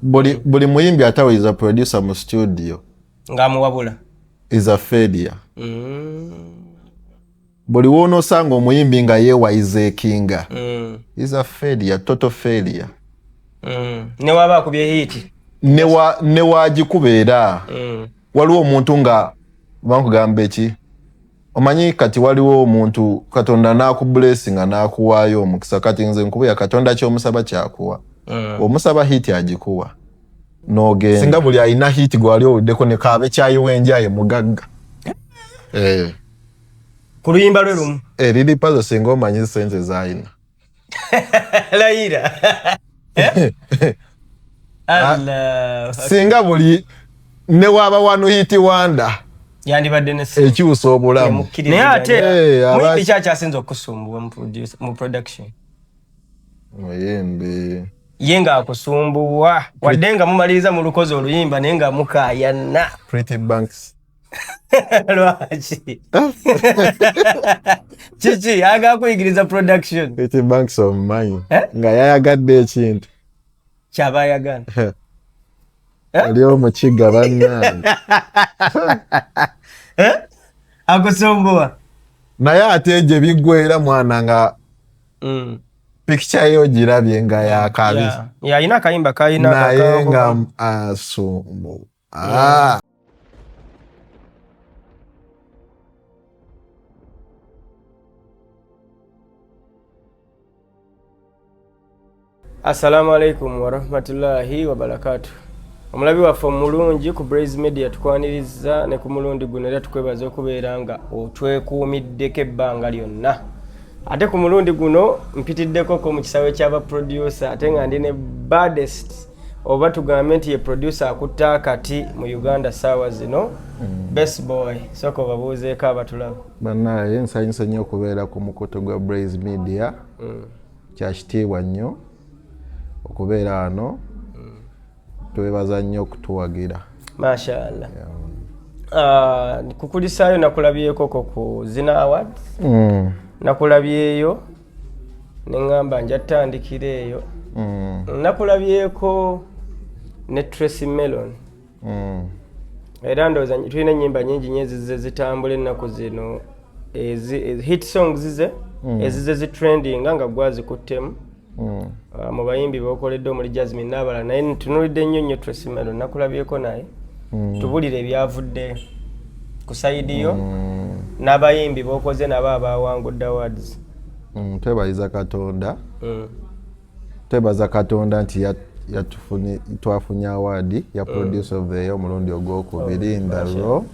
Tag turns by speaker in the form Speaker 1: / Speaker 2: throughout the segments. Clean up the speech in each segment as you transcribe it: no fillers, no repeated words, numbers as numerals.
Speaker 1: buli muyimbi ataweza producer mu studio
Speaker 2: ngamuwabula
Speaker 1: is a failure. Buli wono sanga omuyimbi nga yewayize kinga is a failure, total failure.
Speaker 2: Ne waba akubye hit
Speaker 1: ne wagikubeera waliwo omuntu nga bankugamba eki omanyi kati waliwo omuntu Katonda n'akublessinga n'akuwaayo omukisa kati nze nkubuya Katonda ky'omusaba kyakuwa omusaba hit agikuwa n'ogenda singa buli alina hit gwali owuddeko ne kaabe kyayiwa enjaye mugagga
Speaker 2: ku luyimba lwe lumu
Speaker 1: liri pazo singa omanyi sente z'alina
Speaker 2: layira Allah
Speaker 1: singa buli ne waba wano hiti wanda
Speaker 2: yandibadde ne
Speaker 1: ekyusa obulamu
Speaker 2: naye ate muyimbi kyakyasinza okusumbuwa mu production
Speaker 1: muyimbi
Speaker 2: ye nga akusumbuwa wadde nga mumaliriza mu lukozi oluyimba naye nga mukayana
Speaker 1: Pretty Banks
Speaker 2: lwaki kiki agakuyigiriza production
Speaker 1: Pretty Banks omumanyi nga yayagadde ekintu
Speaker 2: kyaba ayagana
Speaker 1: ali omukiga bannange
Speaker 2: akusumbuwa
Speaker 1: naye ate gye biggweera mwana nga picture yo girabye nga yakabi
Speaker 2: yalina akayimba kalina
Speaker 1: naye nga asumbu
Speaker 2: Assalamu alaikum warahmatullahi wabarakatuh. Omulabi waffe omulungi ku Blaze Media tukwaniriza ne ku mulundi guno era tukwebaza okubeera nga otwekuumiddeko ebbanga lyonna. Ate ku mulundi guno mpitiddeko ko mu kisawe ky'aba producer ate nga ndi ne baddest oba tugambe nti ye producer akutta akati mu Uganda saawa zino best boy soko babuuzeeko abatulaba.
Speaker 1: Bannaye nsanyusa nnyo okubeera ku mukutu gwa Blaze Media kyakitiibwa nnyo okubeera wano twebaza nnyo okutuwagira
Speaker 2: mashallah kukulisaayo nakulabyeko ku Zina Awards nakulabyeyo neŋŋamba njatandikira eyo nakulabyeko ne Tracy Melon era ndowooza tulina ennyimba nyingi nnyo ezize zitambula ennaku zino hit songs zize ezize zitrendinga nga gwazikuttemu mu bayimbi bokoledde omuli Jasmine n'abalala naye ntunulidde nnyo Tracy Melon nakulabyeko naye tubulire ebyavudde ku sayidi yo n'abayimbi bokoze nabo abawangudde awards.
Speaker 1: Twebaza Katonda nti twafunye award ya producer of the year omulundi ogwokubiri ndalo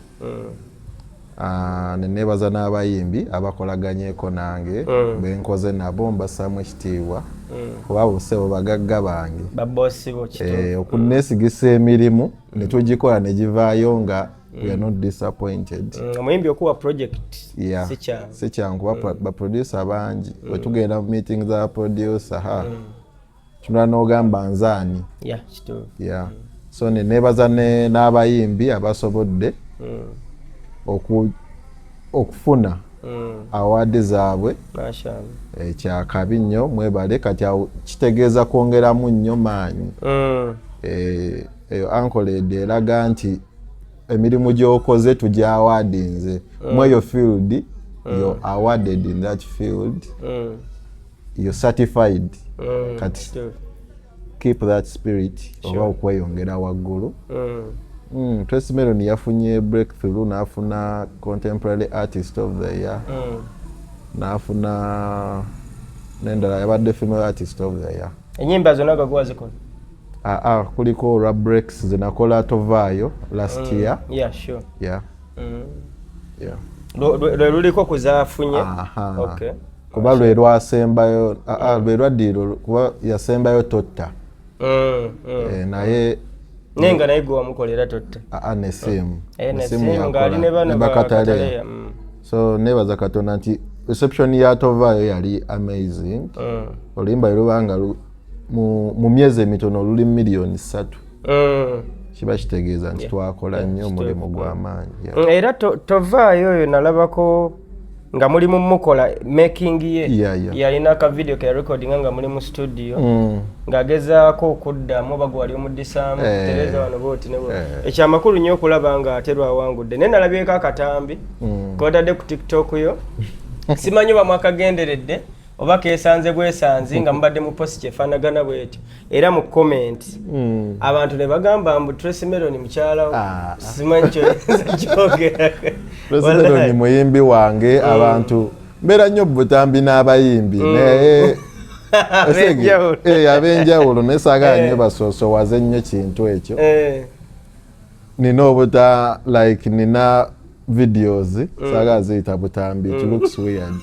Speaker 1: nenebaza n'abayimbi abakolaganyeko nange benkoze nabo mbasaamu ekitiibwa kuba bosebo bagagga bange
Speaker 2: babossi bo
Speaker 1: okunneesigisa emirimu ne tugikola ne givaayo nga we are not disappointed.
Speaker 2: Omuyimbi okuwa project
Speaker 1: si kyangu kuba baproducer bangi bwe tugenda mu meeting za producer tunula n'ogamba nzaani so nenebaza n'abayimbi abasobodde okufuna awadi zaabwe kyakabi nnyo mwebale kati kitegeeza kwongeramu nnyo maanyi eyo ankoled eraga nti emirimu gy'okoze tugya awadinze mweyo field you're awarded in that field you're certified kati keep that spirit oba okweyongera waggulu. Tracy Melon yafunye breakthrough n'afuna contemporary artist of the year n'afuna n'endala yabadde female artist of the year.
Speaker 2: Ennyimba zonna gagwa zikola
Speaker 1: kuliko rap breaks zinakola tovaayo last year.
Speaker 2: Lwe luliko kuzaafunye
Speaker 1: kuba lwe lwasembayo lwe lwaddiiro kuba yasembayo totta naye
Speaker 2: nenga naye gwe wamukolera totta
Speaker 1: nesimu
Speaker 2: ng'ali ne bana bakataleya
Speaker 1: so nebaza Katonda nti reception ya tovaayo yali amazing. Oluyimba lubanga mu myezi emitono luli million 3 kiba kitegeeza nti twakola nnyo omulimu gw'amaanyi
Speaker 2: era tovaayo oyo nalabako nga muli mu mukola making ye
Speaker 1: yalina
Speaker 2: ka video ke recording nga muli mu studio ng'agezaako okuddamu oba gwali omuddisamu Tereza wano bwoti ne ekyamakulu nnyo okulaba nga aterwa awangudde naye nalabyeko akatambi kotadde ku TikTok yo simanyi oba mwakagenderedde oba keesanze bwesanzi nga mubadde mu post kyefaanagana bwetyo era mu comment abantu ne bagamba mbu Tracy Melon mukyalawo simanyi kyogera
Speaker 1: Tracy Melon muyimbi wange abantu mbeera nnyo butambi n'abayimbi naye ab'enjawulo naye saagala nnyo basoosowaze nnyo kintu ekyo nina obuta like nina videos saagala ziyita butambi it looks weird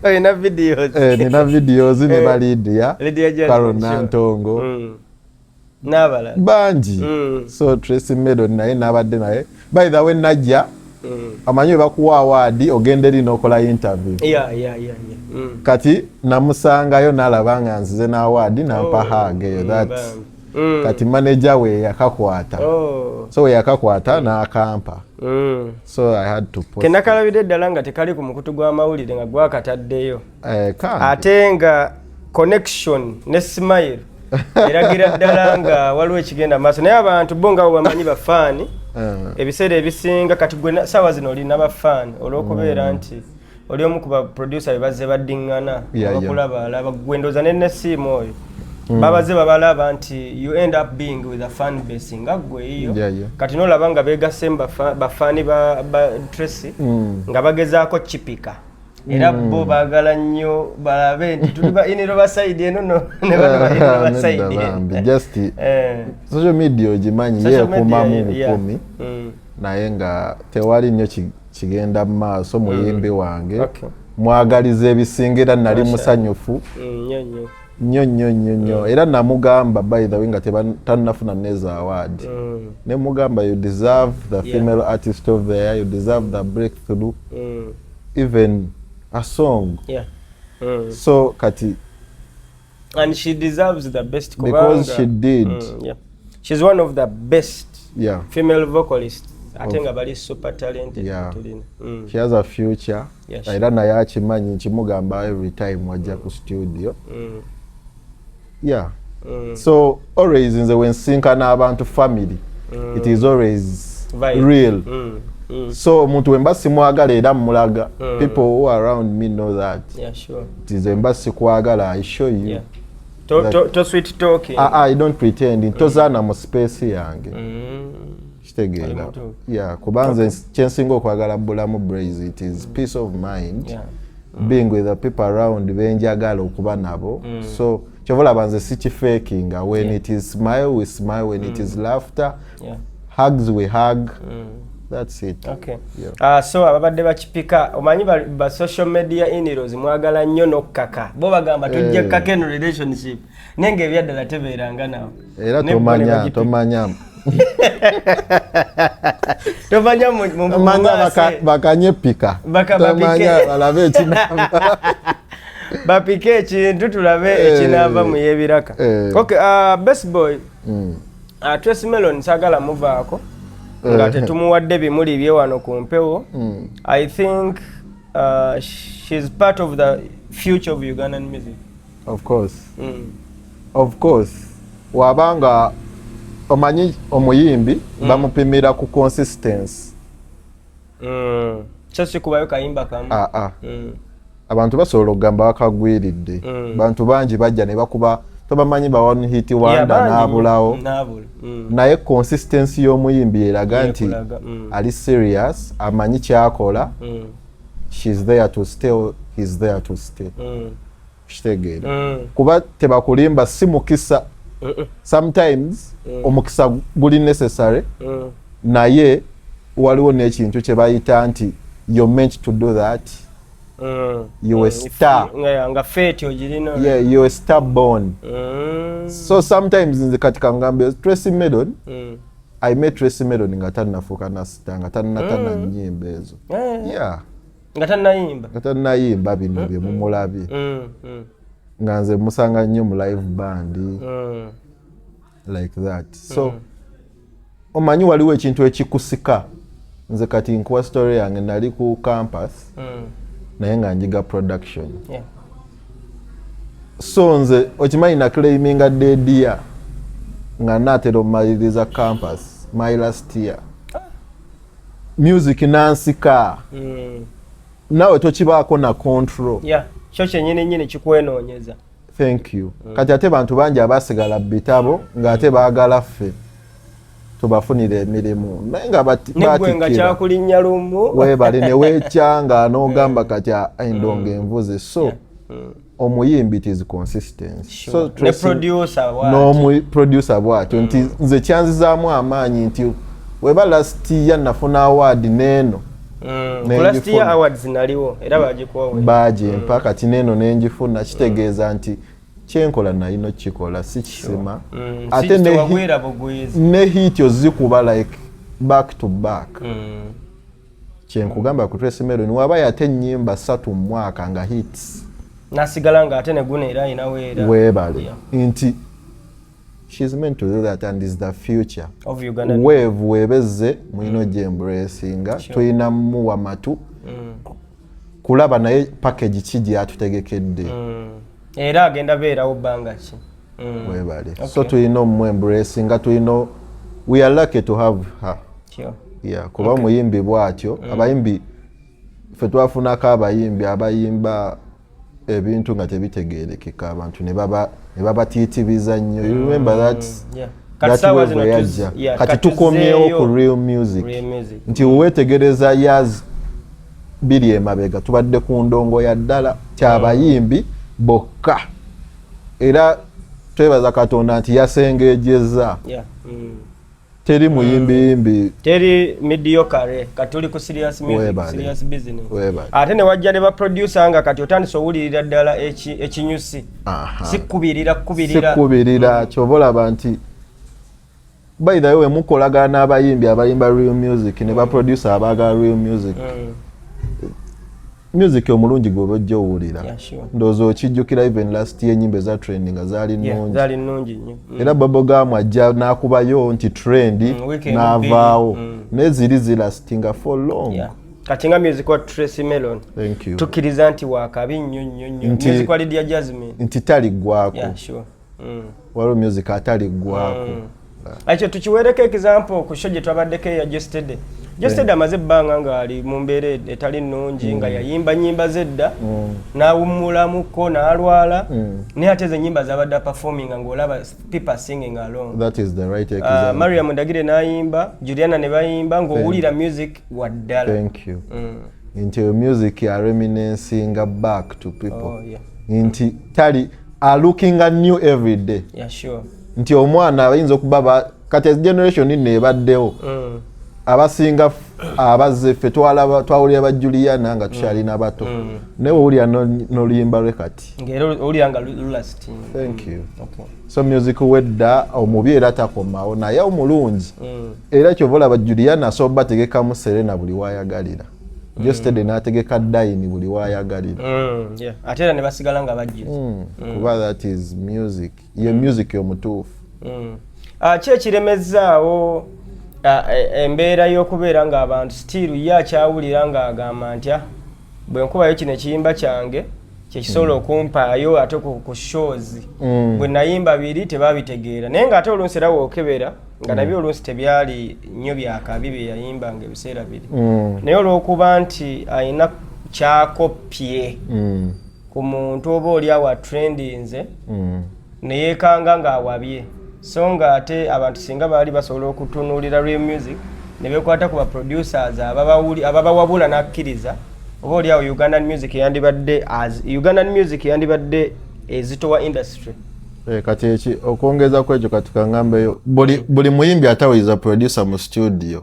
Speaker 2: nina videos
Speaker 1: nina videos ne ba Lydia Carol Nantongo
Speaker 2: n'abalala
Speaker 1: bangi so Tracy Melon naye n'abadde naye by the way najja amanyi bakuwa award ogende eri n'okola interview kati namusangayo n'alaba nga nzize n'award nampa hug eyo that kati manager we yakakwata so we yakakwata n'akampa so I had to post
Speaker 2: kenakalabidde ddala nga tekali ku mukutu gw'amawulire nga gwakataddeyo ate nga connection ne smile eragira ddala nga waliwo ekigenda maaso naye abantu bo nga bamanyi bafaani ebiseera ebisinga kati gwe sawa zino olina bafaani olw'okubeera nti oli omu ku baproducer be bazze baddiŋŋana okulaba gwendoza nesiimu oyo babaze babalaba nti you end up being with a fan base nga gwe iyo kati nolaba nga begasse bafaani ba Tracy nga bagezaako kipika era bo baagala nnyo balabe nti tuli bayiniro basayidi eno ne bano bayiniro basayidi eno
Speaker 1: just social media ogimanyi yeekumamu bukumi naye nga tewali nnyo kigenda mu maaso muyimbi wange mwagaliza ebisingira nali musanyufu nnyo era namugamba by the way nga tannafuna neza award ne mugamba you deserve the female artist of the year, you deserve the breakthrough even a song so kati
Speaker 2: and she deserves the best
Speaker 1: because she did
Speaker 2: she's one of the best female vocalists atenga bali super talented
Speaker 1: she has a future era naye akimanyi nkimugamba every time wajja ku studio so always nze wensinkana abantu family it is always real so omuntu wemba simwagala era mulaga people who are around me know that it is wemba sikwagala I show you
Speaker 2: to sweet talking
Speaker 1: I don't pretend tozaana mu space yange kitegeera kubanze kyensinga okwagala bulamu Braze it is peace of mind being with the people around benjagala okuba nabo so kyovula banze sikifakinga when it is smile we smile when it is laughter hugs we hug that's it
Speaker 2: so ababadde bakipika omanyi ba social media inheroes mwagala nnyo nokkaka bo bagamba tujja kkaka eno relationship nenge ebyaddala tebeeranga nawo
Speaker 1: era tomanya bakanye pika balabe ekinamba
Speaker 2: bapike ekintu tulabe ekinaava mu yebiraka best boy Tracy Melon sagala muvaako nga tetumuwadde bimuli bye wano ku mpewo I think she's part of the future of Ugandan music
Speaker 1: of course wabanga omanyi omuyimbi bamupimira ku consistency
Speaker 2: kyesi kubayo kayimba kamu
Speaker 1: abantu basobola okugamba bakagwiridde bantu bangi bajja ne bakuba tobamanyi ba one hit wonder n'abulawo naye consistency y'omuyimbi eraga nti ali serious amanyi kyakola she's there to stay he's there to stay kitegeera kuba tebakulimba si mukisa sometimes omukisa guli necessary naye waliwo n'ekintu kye bayita nti you're meant to do that you a star
Speaker 2: nga fate ogirina
Speaker 1: you a star born so sometimes nze katika ngambe Tracy Melon I met Tracy Melon nga tannafuuka na star nga tannatana nnyimba ezo
Speaker 2: nga
Speaker 1: tannayimba bino bye mumulabye nga nze musanga nnyo mu live band like that so omanyi waliwo ekintu ekikusika nze kati nkuwa story yange nali ku campus naye nga njiga production. So nze okimanyi naklayiminga dedia nga natera omaliriza campus my last year. Music nansika. Nawe tokibaako na control.
Speaker 2: Kyo kyennyini kikwenoonyeza.
Speaker 1: Thank you. Kati ate bantu bangi abasigala bitabo ng'ate baagala ffe tubafunira emirimu naye nga
Speaker 2: negwe nga kyakulinnya lumu
Speaker 1: weebale ne weekyanga n'ogamba kati endonga envuze so omuyimbi it is consistency. So n'omuproducer bw'atyo nti nze kyanzizaamu amaanyi nti weba last year nafuna award n'eno
Speaker 2: last year awards naliwo era bagikuwa
Speaker 1: bagimpa kati n'eno n'engifuna kitegeeza nti kyenkola nalina kikola si kisima ate ne hit ozikuba like back to back. Kyenkugamba ku Tracy Melon waba yate ennyimba 3 mu mwaka nga hits
Speaker 2: nasigala nga ate ne gune era ina
Speaker 1: weebale nti she's meant to do that and is the future
Speaker 2: of Uganda.
Speaker 1: Wave webeze mwino embracinga tuyina muwa matu kulaba naye package kiji atutegekedde
Speaker 2: era agenda beerawo bbanga ki
Speaker 1: webale so tuyina embracinga tuyina we are lucky to have her. Kuba muyimbi bwatyo abayimbi ffe twafunako abayimbi abayimba ebintu nga tebitegeerekeka abantu ne babatiitibiza nnyo. You remember that way yajja kati tukomyewo ku real music nti wewetegereza years 2 emabega tubadde ku ndongo ya ddala kyabayimbi bokka era twebaza Katonda nti yasengejeza teri muyimbi
Speaker 2: teri mediocre katuli ku serious music serious business ate ne wajja ne ba producer nga kati otandise owulirira ddala ekinyusi sikubirira kyobola nti by the way mukolagana n'abayimbi abayimba real music ne ba producer abaagala real music music omulungi gwe bojja owulira ndowooza okijjukira even last year enyimba eza trending nga zaali nnungi era Bubblegum ajja n'akubayo nti trendi n'avaawo naye ziri zilastinga for long. Kati nga music wa Tracy Melon tukkiriza nti waakabi nnyo music wa Lydia Jasmine
Speaker 1: nti taliggwako waliwo music ataliggwako.
Speaker 2: Ekyo tukiweereko example ku show gye twabaddeko eya Yesterday amaze ebbanga ng'ali mu mbeera etali nnungi nga yayimba nnyimba zedda n'awummulamuko n'alwala naye ate ze nnyimba zabadde performing ng'olaba people singing along.
Speaker 1: That is the right example.
Speaker 2: Mariam Ndagire n'ayimba, Juliana ne bayimba ng'owulira music wa ddala.
Speaker 1: Thank you. Nti music ya reminiscing back to people. Nti tali are looking at new every day. Nti omwana ayinza okuba kati generation nne ebaddewo abasinga abazze ffe twawulira ba Juliana nga tukyalina bato naye owulira n'oluyimba lwe kati
Speaker 2: ng'era owulira nga lulasting.
Speaker 1: Thank you. So music wedda omubi era takomawo naye omulungi era kyova olaba Juliana asobola bategekamu Serena buli waayagalira Yesterday n'ategeka Dine buli waayagalira
Speaker 2: ate era ne basigala nga bajjiza
Speaker 1: kuba that is music ye music y'omutuufu.
Speaker 2: Ki ekiremezaawo embeera y'okubeera ng'abantu still ye akyawulira ng'agamba ntya bwe nkubayo kino ekiyimba kyange kyekisobola okumpaayo ate ku shows bwe nayimba 2 tebabitegeera naye ng'ate olunsi era wookebera nga nabyo olunsi tebyali nnyo byakabi bye yayimbanga ebiseera 2 naye olw'okuba nti ayina kyakopye ku muntu oba oli awo atrendinze ne yeekanga ng'awabye so nga ate abantu singa baali basobola okutunuulira real music ne beekwata ku ba producers ababawabula n'akkiriza oba oli awo Ugandan music yandibadde ezitowa industry.
Speaker 1: Kati eki okwongeza ku ekyo kati kangambeyo buli muyimbi atawuliza producer mu studio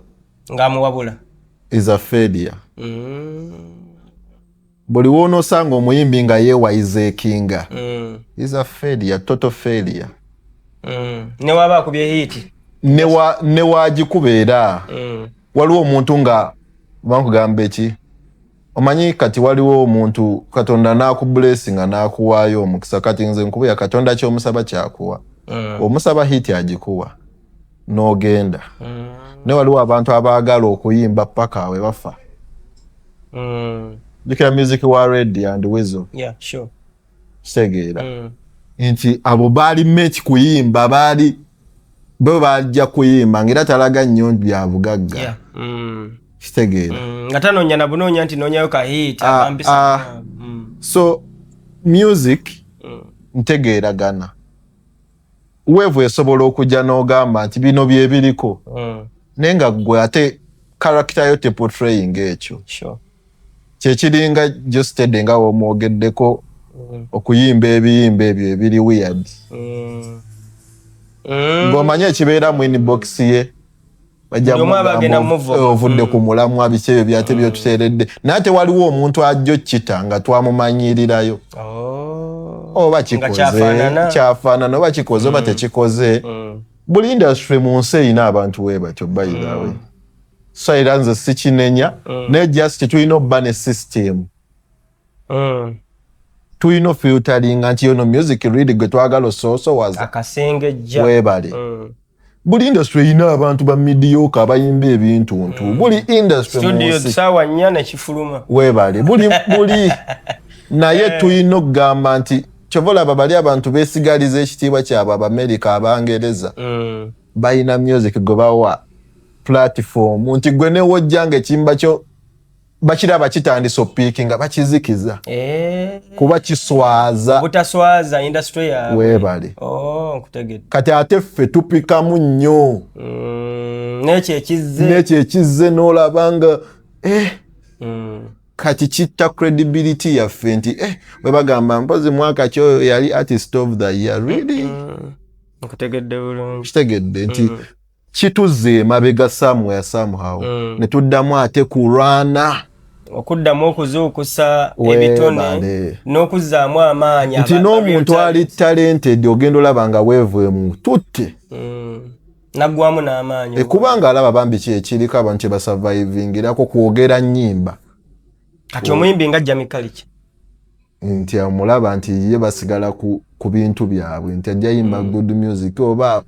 Speaker 2: ng'amuwabula
Speaker 1: is a failure. Buli woonosanga omuyimbi nga yeewayizeekinga is a failure, total failure.
Speaker 2: Ne waba akubye hiti
Speaker 1: ne wagikuba era waliwo omuntu nga bankugamba eki omanyi kati waliwo omuntu Katonda n'akublessinga n'akuwaayo omukisa kati nze nkubuya Katonda ky'omusaba kyakuwa omusaba hiti agikuwa n'ogenda ne waliwo abantu abaagala okuyimba paka we bafa jukira music wa Red and Weasel.
Speaker 2: Yeah, sure.
Speaker 1: Kitegeera. Nti abo baali mate kuyimba baali bo bajja kuyimba ngera talaga nnyo bya bugagga.
Speaker 2: Yeah.
Speaker 1: Kitegeera.
Speaker 2: Nga tanoonya na bunoonya nti noonyayo ka hit abambisa.
Speaker 1: So music ntegeeragana. Weevu esobola okujja n'ogamba nti bino bye biriko. Naye nga ggwe ate character yo te portraying ekyo.
Speaker 2: Sure.
Speaker 1: Kyekiringa Jostede nga womwogeddeko okuyimba ebiyimba ebyo ebiri weird. Ng'omanye ekibeera mu inbox ye bajja ovudde ku mulamwa biki ebyo byate byotuteeredde naye ate waliwo omuntu ajja okkita nga twamumanyirirayo oba kikoze kyafaanana oba kikoze oba tekikoze buli industry mu nsi erina abantu webatyo by the way so era nze sikinenya naye just tulina obba ne system tulina filtering nti yono music really gwe twagala ososowaza
Speaker 2: akasengejja
Speaker 1: webale buli industry erina abantu ba mediocre abayimba ebintu ntu buli industry
Speaker 2: studio sawa nnyana kifuluma
Speaker 1: webale buli naye tulina okugamba nti kyovola babali abantu beesigaliza ekitiibwa kyabwe Abamerika Abangereza balina music gwe bawa platform nti gwe newojjanga ekimba kyo bakiraba kitandisa opiiki nga bakizikiza kuba kiswaza
Speaker 2: butaswaza industry yaabwe
Speaker 1: webale
Speaker 2: nkutegedde
Speaker 1: kati ate ffe tupikamu nnyo n'ekyo ekizze n'olabanga kati kitta credibility yaffe nti bwe bagamba mpozi mwaka kyoyo yali artist of the year really
Speaker 2: nkutegedde bulungi
Speaker 1: kitegedde nti kituzze emabega somewhere somehow ne tuddamu ate kulwana
Speaker 2: okuddamu okuzuukusa ebitone n'okuzzaamu amaanyi
Speaker 1: nti n'omuntu ali talented ogenda olaba nga weevuemu tutte
Speaker 2: naggwamu n'amaanyi
Speaker 1: kubanga alaba bambi ki ekiriko abantu basurvivingirako kwogera nnyimba
Speaker 2: kati omuyimbi nga Jamaica
Speaker 1: nti amulaba nti ye basigala ku bintu byabwe nti ajja yimba good music oba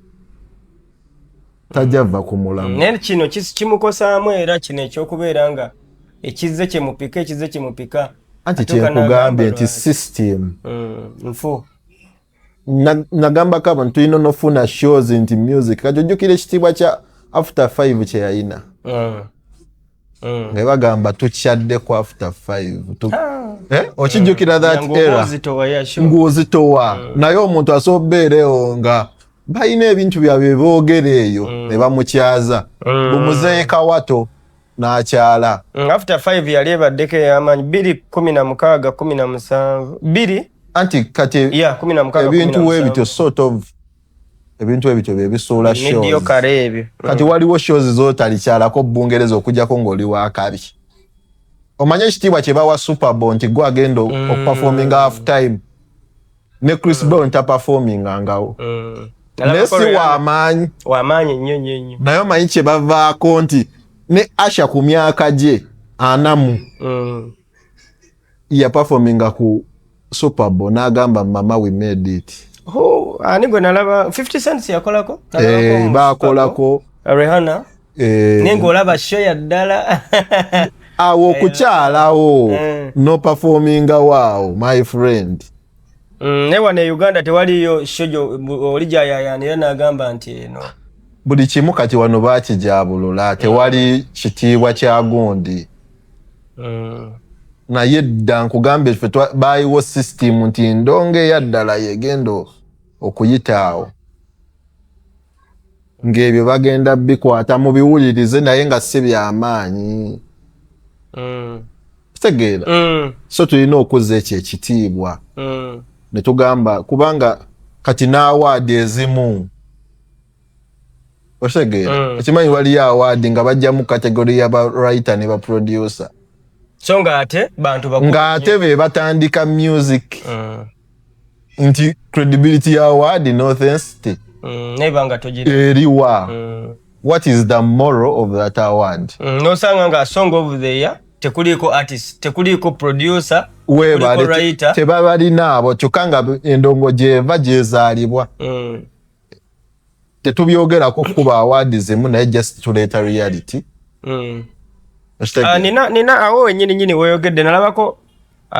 Speaker 1: tajava ku mulamu
Speaker 2: naye kino kimukosaamu era kino ekyokubeera nga ekizze kyemupika
Speaker 1: anti kyenkugambye nti system
Speaker 2: nfu
Speaker 1: nagambako abantu tulina nofuna shows nti music kati ojjukira ekitiibwa kya after 5 kyeyayina nga bagamba tukyadde ku after 5 okijjukira that era ng'ozitowa naye omuntu asobeerewo nga balina ebintu byabwe boogera eyo ne bamukyaza bumuzeeyi Kawato n'akyala
Speaker 2: after 5 yali ebaddeko ey'amaanyi 2016 17
Speaker 1: anti kati ebintu webityo sort of ebintu ebityo bebisuula shows kati waliwo shows z'otalikyalako Bungereza okujjako ng'oli wakabi omanye ekitiibwa kye bawa Super Bowl nti gwe agenda okuperforminga half time ne Chris Brown taperforminga ngawo naye si
Speaker 2: wamaanyi nnyo
Speaker 1: naye omanyi kye bavaako nti ne Asha ku myaka gye 40 yaperforminga ku Super Bowl n'agamba mama we made it
Speaker 2: ani gwe nalaba 50 Cent yakolako
Speaker 1: baakolako
Speaker 2: Rihanna naye ng'olaba show ya ddala
Speaker 1: awo okukyalawo no performinga waawo my friend
Speaker 2: naye wano e Uganda tewaliyo show oli gyayayanira n'agamba nti eno
Speaker 1: buli kimu kati wano baakijabulula tewali kitiibwa kya gundi naye dda nkugambye ffe baayiwo system nti ndonga eyaddala yegenda okuyitaawo ng'ebyo bagenda bikwata mu biwulirize naye nga si byamaanyi kitegeera so tulina okuzza ekyo ekitiibwa ne tugamba kubanga kati n'awaadi ezimu otegeera ekimanyi waliyo awaadi nga bajjamu kategori y'abarayita ne baproducer
Speaker 2: so ng'ate
Speaker 1: ng'ate be batandika music nti credibility ya awaadi n'authenticity
Speaker 2: nebanga togira
Speaker 1: eriwa what is the moral of that award
Speaker 2: nosanga nga song of the year tekuliko artist tekuliko producer
Speaker 1: webale tebabalina abo kyokka nga endongo gyeva gyezaalibwa tetubyogerako kuba awaadi zemu naye just tuleeta reality
Speaker 2: nina awo nyini weyogedde nalabako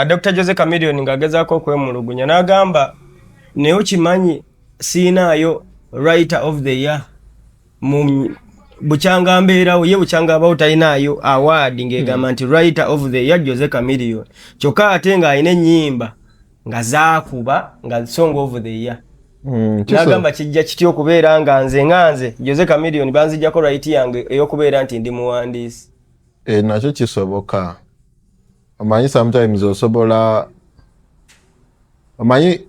Speaker 2: Dr. Jose Chameleone ng'agezaako okwemulugunya n'agamba naye okimanyi siinaayo writer of the year mu bukyanga mbeerawo ye bukyanga abawo talinaayo award ng'egamba nti writer of the year Jose Chameleone kyokka ate ng'alina ennyimba nga zaakuba nga song of the year. N'agamba kijja kitya okubeera nga nze Jose Chameleone banzijjako right yange ey'okubeera nti ndi muwandiisi.
Speaker 1: Nakyo kisoboka. Omanyi sometimes osobola omanyi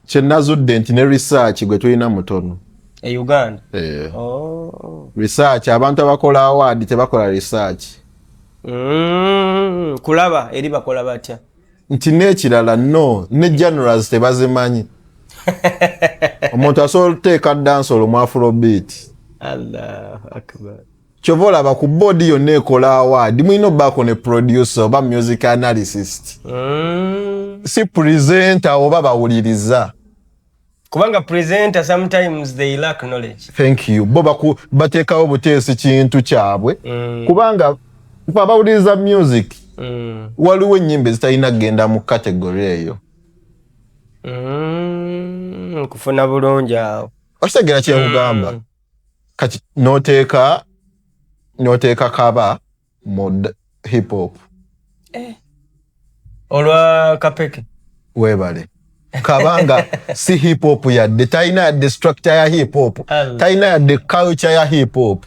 Speaker 1: kyenazudde nti ne research gwe tulina mutono
Speaker 2: e Uganda.
Speaker 1: Research abantu abakola award tebakola research.
Speaker 2: Kulaba eri bakola batya
Speaker 1: nti n'ekirala ne genres tebazimanyi. Omuntu asobola okuteeka dancehall mu Afrobeat.
Speaker 2: Allahu Akbar.
Speaker 1: Kyova olaba ku body yonna ekola award mulina obbaako ne producer oba music analyst. Si presenter oba bawuliriza.
Speaker 2: Kubanga presenter sometimes they lack knowledge.
Speaker 1: Thank you. Bo bateekawo buteesi kintu kyabwe. Kubanga abawuliriza music waliwo ennyimba ezitalina kugenda mu category eyo.
Speaker 2: Kufuna bulungi awo.
Speaker 1: Okitegera kye nkugamba. Kati noteeka kaba mu hip hop.
Speaker 2: Olwa kapeke.
Speaker 1: Webale. Kabanga si hip hop yadde talina yadde structure ya hip hop. Talina yadde culture ya hip hop.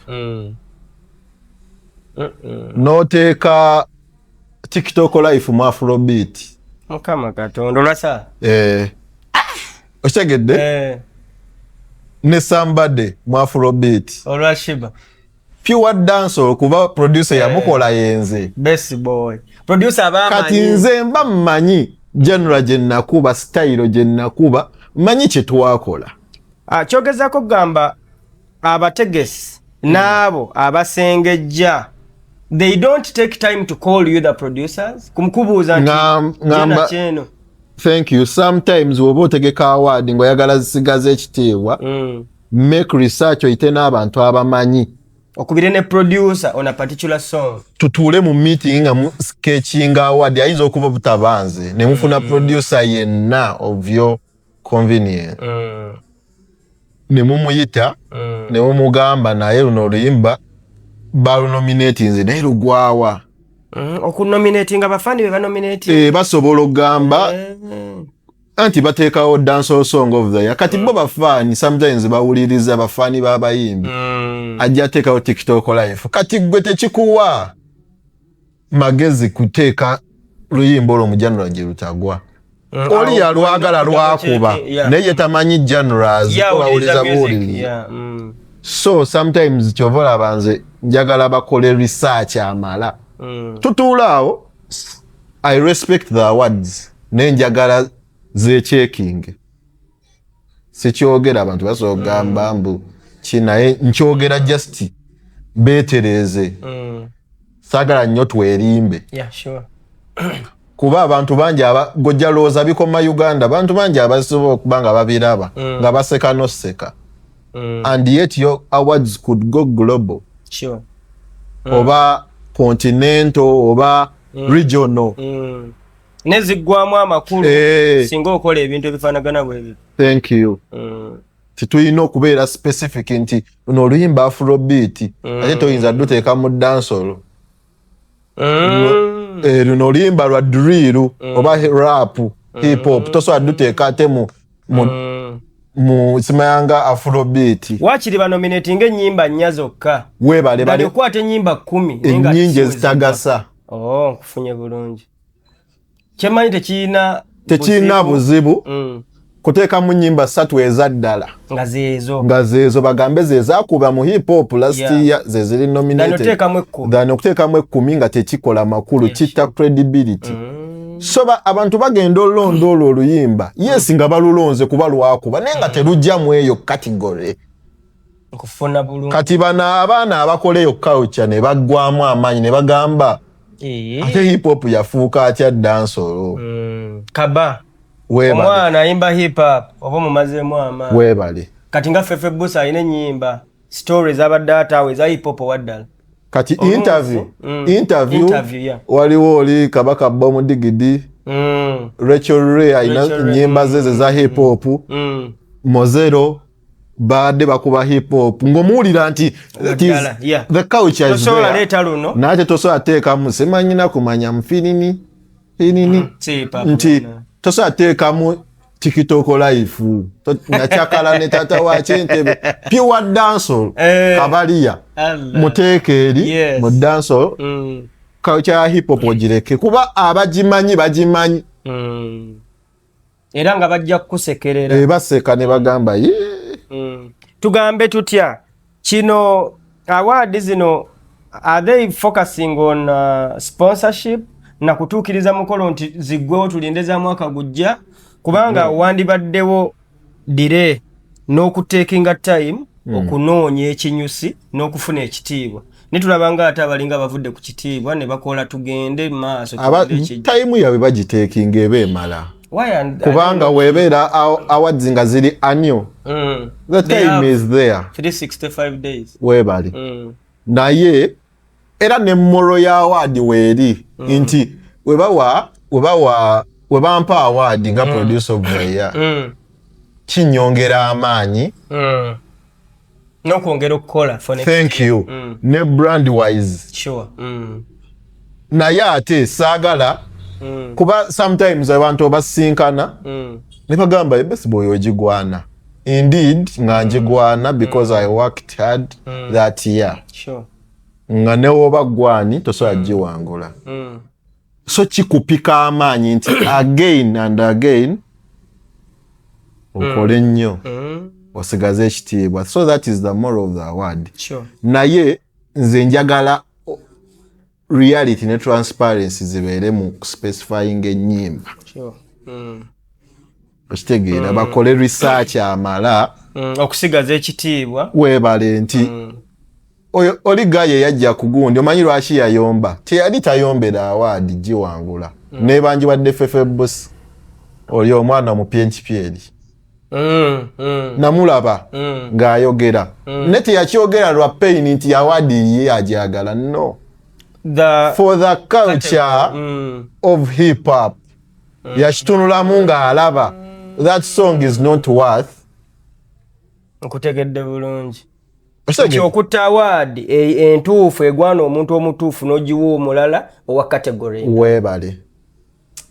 Speaker 1: Noteeka TikTok life mu Afrobeat.
Speaker 2: Mukama Katonda olwasa.
Speaker 1: Okitegedde? Ne somebody mu Afrobeat.
Speaker 2: Olwa Shiba.
Speaker 1: Pure dancehall kuba producer yamukola yenze.
Speaker 2: Best boy. Producer abamanyi.
Speaker 1: Kati nze mba mmanyi genre gye nakuba style gye nakuba mmanyi kye twakola.
Speaker 2: Kyogezaako kugamba abategesi n'abo abasengejja they don't take time to call you the producers kumkubuuza nti ngamba kyeno.
Speaker 1: Thank you. Sometimes woba otegeka award ng'oyagala zisigaze ekitiibwa make research oyite n'abantu abamanyi
Speaker 2: okubire ne producer on a particular song.
Speaker 1: Tutuule mu meeting nga mu sketching award ayinza okuba butabanze ne mufuna producer yenna of your convenience. Ne mumuyita ne mumugamba naye luno oluyimba balunominate nze naye lugwawa.
Speaker 2: Okunominatinga bafani be banominate.
Speaker 1: Basobola okugamba anti bateekawo dancehall song of the year. Kati bo bafani sometimes bawuliriza bafani b'abayimbi. Ajja ateekawo TikTok live. Kati gwe tekikuwa magezi kuteeka luyimba olwo mu genre gye lutagwa. Oli yalwagala lwakuba naye tamanyi genres bawuliriza buwuliriza. So sometimes kyova olaba nze njagala bakole research amala. Tutuulaawo I respect the awards naye njagala zechecking. Sikyogera abantu basobola okugamba mbu kinaye nkyogera just beetereze. Saagala nnyo twerimbe.
Speaker 2: Yeah, sure.
Speaker 1: Kuba abantu bangi gojja looza bikoma Uganda abantu bangi abasobola okuba nga babiraba nga baseka noseka. And yet your awards could go global.
Speaker 2: Sure.
Speaker 1: Oba continental oba regional.
Speaker 2: Neziggwamu amakulu singa okola ebintu ebifaanagana bwe.
Speaker 1: Thank you. Titulina okubeera specific nti luno oluyimba Afrobeat ate toyinza duteeka mu dancehall. Luno oluyimba lwa drill oba rap hip hop tosobola duteeka ate mu simayanga Afrobeat.
Speaker 2: Wakiri banominating ennyimba nnya zokka.
Speaker 1: Weebale
Speaker 2: bali okwata ennyimba 10
Speaker 1: ennyingi ezitagasa.
Speaker 2: Nkufunye bulungi. Kyemanyi
Speaker 1: tekiina buzibu kuteeka mu nnyimba 3 ezaddala nga zeezo bagambe zezaakuba mu hip hop last year zeziri nominated then okuteekamu 10 nga tekikola makulu kitta credibility. So abantu bagenda olulonda olwo oluyimba yes nga balulonze kuba lwakuba naye nga terujja mu eyo category. Kati bano abaana abakola eyo culture ne baggwamu amaanyi ne bagamba ate hip hop yafuuka atya dancehall.
Speaker 2: Kaba omwana ayimba hip hop oba mumazeemu amaanyi.
Speaker 1: Weebale.
Speaker 2: Kati nga Fefe Busa alina ennyimba stories abadde ataawe eza hip hop waddala.
Speaker 1: kati interview
Speaker 2: yeah.
Speaker 1: waliwo oli Kabaka Bomu Digidi Rachel Ray ayina nyimba zeze za hip hop Mozero baade bakuba hip hop ngomuulira nti the culture is there nate tosobola teekamu semanyina kumanya mfinini nti tosobola teekamu TikTok life nakyakala ne tata wa Kyentebe pure dancehall Kabaliya muteeke eri mu dancehall culture ya hip hop ogireke kuba abagimanyi bagimanyi
Speaker 2: era nga bajja kusekerera
Speaker 1: baseka ne bagamba
Speaker 2: tugambe tutya kino award zino are they focusing on sponsorship na kutuukiriza mukolo nti ziggwewo tulindeza mwaka gujja kubanga wandibaddewo dire n'okuteekinga time okunoonya ekinyusi n'okufuna ekitiibwa nitulabanga ate abalinga bavudde ku kitiibwa ne bakola tugende maaso
Speaker 1: time yawe bagiteekinga eba emala kubanga webeera awards nga ziri annual the time is there
Speaker 2: 365 days
Speaker 1: webali naye era ne mmoro ya award weeri nti webampa award nga producer of the year kinyongera amaanyi
Speaker 2: n'okwongera okukola
Speaker 1: thank you ne brand wise
Speaker 2: sure
Speaker 1: naye ate saagala kuba sometimes abantu obasinkana ne bagamba baseball ogigwana indeed nga njigwana because I worked hard that year
Speaker 2: sure
Speaker 1: nga newoba gwani tosobola giwangula so kikupika amaanyi nti again and again okole nnyo osigaze ekitiibwa so that is the moral of the award
Speaker 2: sure
Speaker 1: naye nze njagala reality ne transparency zibeere mu specifying ennyimba
Speaker 2: sure
Speaker 1: okitegeera bakole research amala
Speaker 2: okusigaza ekitiibwa
Speaker 1: weebale nti oli gaye yajja ku gundi omanyi lwaki yayomba teyali tayombera award giwangula nebanjibadde Fefe Boss oli omwana mu PNPL namulaba ng'ayogera ne teyakyogera lwa pain nti award ye ajagala no for the culture of hip hop yakitunulamu ng'alaba that song is not worth
Speaker 2: okutegedde bulungi okutta award entuufu egwana omuntu omutuufu n'ogiwa omulala owa category
Speaker 1: weebale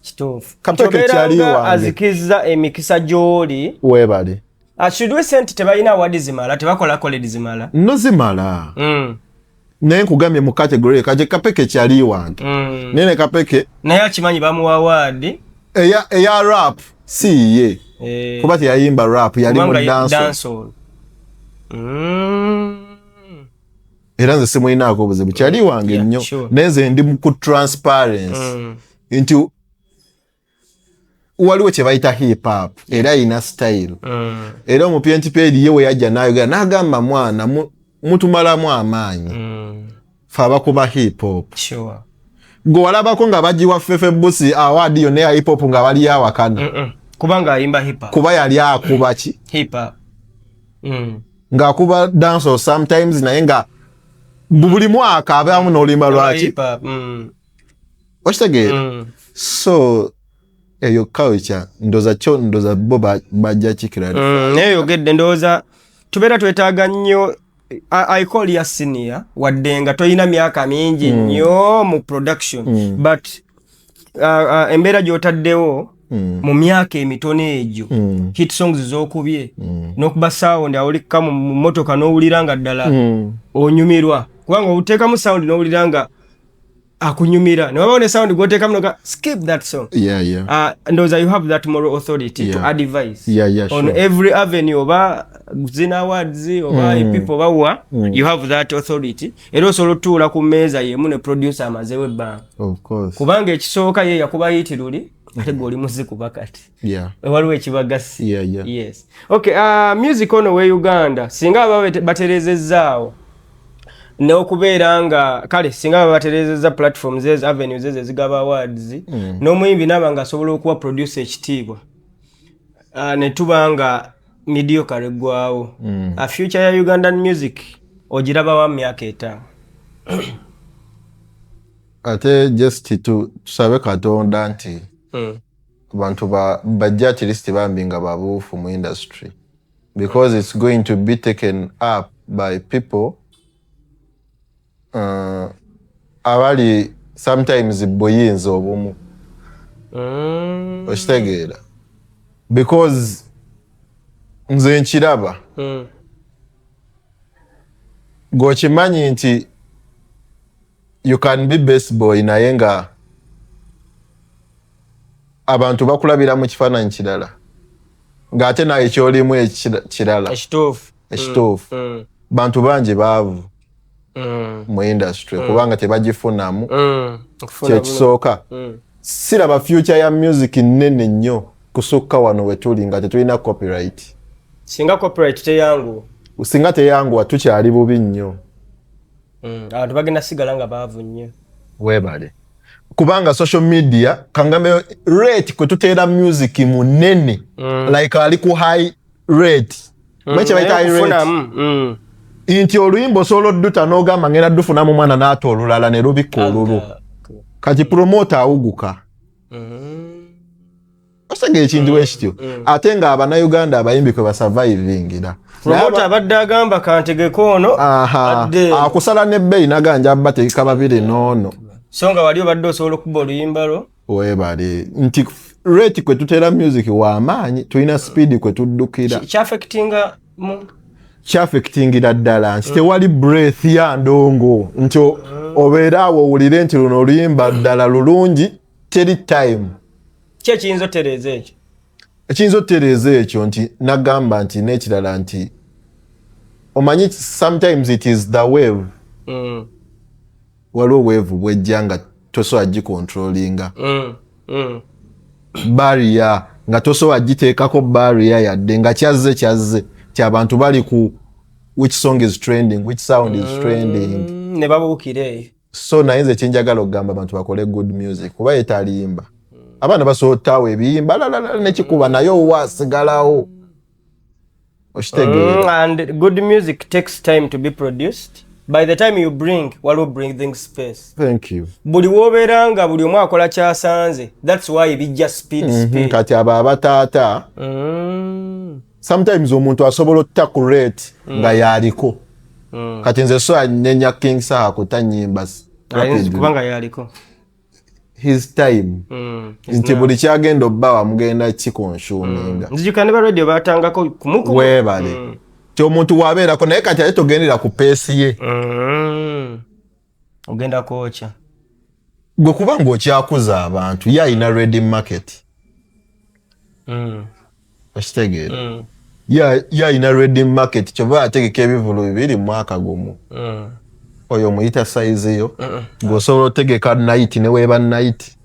Speaker 2: kituufu
Speaker 1: kapeke kyali wange
Speaker 2: azikizza emikisa gy'oli
Speaker 1: weebale
Speaker 2: should we sent tebalina award zimala tebakola college zimala
Speaker 1: no zimala naye nkugambye mu category kaje kapeke kyali wange nene kapeke
Speaker 2: naye akimanyi bamuwa award
Speaker 1: eya rap si ye kuba teyayimba rap yali mu dancehall era nze simulinaako obuzibu kyali wange nnyo neze ndi ku transparency nti waliwo kye bayita hip hop era ina style era mu PNPL ye we yajja n'ayogera n'agamba mwana mutumalamu amaanyi fe abakuba hip hop gwe walabako nga bagiwa Fefe Boss award yonna ya hip hop nga bali awakana
Speaker 2: kubanga ayimba hip hop
Speaker 1: kuba yali akuba ki
Speaker 2: hip hop
Speaker 1: ng'akuba dancehall sometimes naye nga buli mwaka abamu n'oluyimba lwaki okitegeera so eyo culture ndoza bo bajja kikira
Speaker 2: naye yogedde ndowooza tubeera twetaaga nnyo I call ya senior wadde nga toyina myaka mingi nnyo mu production but embeera gy'otaddewo mu myaka emitono egyo hit songs z'okubye n'okuba sound awulika mu motoka n'owulira nga ddala onyumirwa kubanga oteekamu sound n'owulira nga akunyumira ne waba ne sound gw'oteekamu noga skip that song ndowooza you have that moral authority to advise on every avenue oba zina awards oba people bawa you have that authority era osobola otuula ku mmeeza yemu ne producer amazeewo ebbanga kubanga ekisooka ye yakuba yitiruli ate gwe oli muzikuba kati waliwo ekibagasi yes okay music ono we Uganda singa baba batereezezzaawo n'okubeera nga kale singa baba batereezezza platforms ezo avenues ezo ezigaba awards n'omuyimbi naaba nga asobola okuwa producer ekitiibwa ne tuba nga mediocre eggwawo a future ya Ugandan music ogiraba wa myaka 5
Speaker 1: ate just tusabe Katonda nti abantu bajja at least bambi nga babuufu mu industry, because it's going to be taken up by people abali sometimes buyinza obumu okitegeera, because nze nkiraba gwokimanyi nti you can be best boy naye nga abantu bakulabira mu kifaananyi kirala ng'ate naye kyolimu ekirala ekituufu. Bantu bangi baavu mu industry kubanga tebagifunamu. Kyekisooka siraba future ya music nnene nnyo kusukka wano we tuli nga tetulina copyright.
Speaker 2: Singa copyright teyangu,
Speaker 1: singa teyanguwa tukyali bubi nnyo.
Speaker 2: Abantu bagenda sigala nga baavu nnyo.
Speaker 1: Weebale kubanga social media kangambe rate kwe tuteera music munene like ali ku high rate meche baita high rate inti oluyimbo osobola odduta n'ogamba ngenda dufunamu mwana n'ata olulala ne lubikka olulu kati promoter awuguka. Osage ekintu ekityo ate nga Abannayuganda abayimbi kwe basurvivingira.
Speaker 2: Promoter abadde agamba kantegeko ono
Speaker 1: akusala n'ebbeeyi naganja bateeka babiri n'ono.
Speaker 2: So nga wali obadde osobola okuba oluyimba lwo?
Speaker 1: Weebale nti rate kwe tuteera music w'amaanyi, tulina speed kwe tuddukira. Kyafectingira ddala nti tewali breath ya ndongo nti obeera awo owulire nti luno oluyimba ddala lulungi teri time.
Speaker 2: Ki ekiyinza otereeza ekyo?
Speaker 1: Ekiyinza otereeza ekyo nti nagamba nti n'ekirala nti omanyi sometimes it is the wave. Waliwo wave bwejja nga tosobola gicontrollinga. Barrier nga tosobola giteekako barrier yadde nga kyazze ti abantu bali ku which song is trending, which sound is trending.
Speaker 2: Ne babuukire.
Speaker 1: So naye nze kyenjagala okugamba abantu bakole good music kuba yetalimba. Abaana basobola ottaawo ebiyimba nekikuba naye owasigalawo. Okitegeera.
Speaker 2: And good music takes time to be produced. By the time you bring, waliwo breathing space.
Speaker 1: Thank you.
Speaker 2: Buli wobeera nga buli omu akola kyasanze. That's why bijja speed.
Speaker 1: Kati abo abataata sometimes omuntu asobola ottakurate nga yaliko. Kati nze so anenya King Saha kutanyimba
Speaker 2: kubanga yaliko
Speaker 1: his time. Nti buli kyagenda obba wamugenda kikonsuminga.
Speaker 2: Nzijukira ne ba radio batangako kumuku.
Speaker 1: Weebale. Ti omuntu wabeerako naye kati ate togendera ku peesi ye.
Speaker 2: Ogenda kwokya.
Speaker 1: Gwe kubanga okyakuza abantu ye alina ready market. Okitegeera. Ye alina ready market kyova ategeka ebivulu bibiri mu mwaka gumu. Oyo muyita size yo. Gwosobola otegeka night ne weeba night.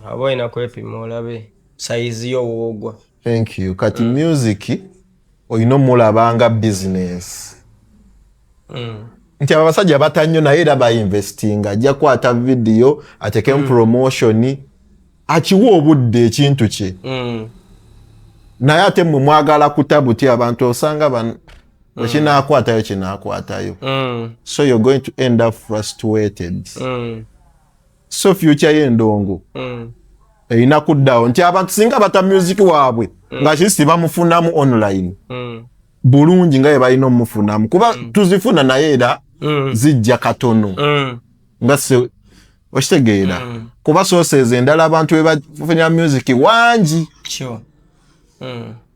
Speaker 2: Aba olina kwepima olabe size yo woogwa.
Speaker 1: Thank you. Kati music olina omulabanga business. Nti abasajja batannyo naye era bainvestinga ajja kwata video atekemu promotion akiwa obudde ekintu kye. Naye ate mmwe mwagala kutabuti abantu osanga kinaakwatayo kinaakwatayo. So you're going to end up frustrated. So future y'endongo erina kuddawo nti abantu singa bata music waabwe nga kisi bamufunamu online bulungi nga balina omufunamu kuba tuzifuna naye era zijja katono nga se okitegeera kuba sources endala abantu we bafunira music wangi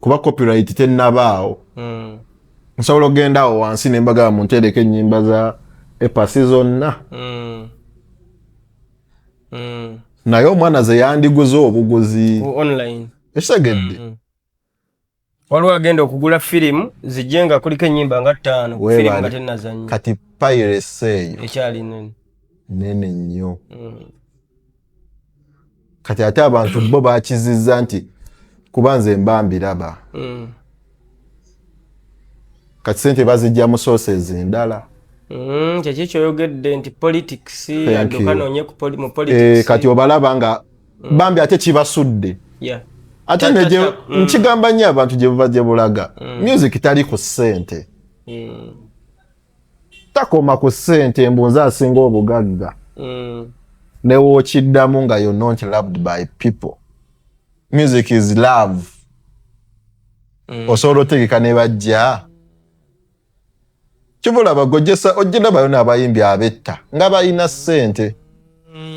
Speaker 1: kuba copyright tennabaawo. Nsobola ogenda awo wansi ne mbagala muntereka ennyimba za epasi zonna. Naye omwana ze yandiguza obuguzi
Speaker 2: online
Speaker 1: ekisegedde.
Speaker 2: Waliwo agenda okugula firimu zijje nga kuliko ennyimba nga 5 firimu nga tennazannya.
Speaker 1: Kati piracy eyo
Speaker 2: ekyali nene
Speaker 1: nnyo. Kati ate abantu bo bakizizza nti kuba nze mba mbiraba. Kati sente bazijja mu sources endala.
Speaker 2: Kyeki kyoyogedde nti politics adukanoonye mu politics.
Speaker 1: Kati obalaba nga bambi ate kibasudde. Ate nkigamba nnyo abantu gye buva gye bulaga. Music tali ku ssente. takoma ku ssente mbunze asinga obugagga ne wookiddamu nga you're not loved by people. Music is love. Osobola otegeka ne bajja kibula bagojesa ojjira bayona abayimbi abetta nga balina ssente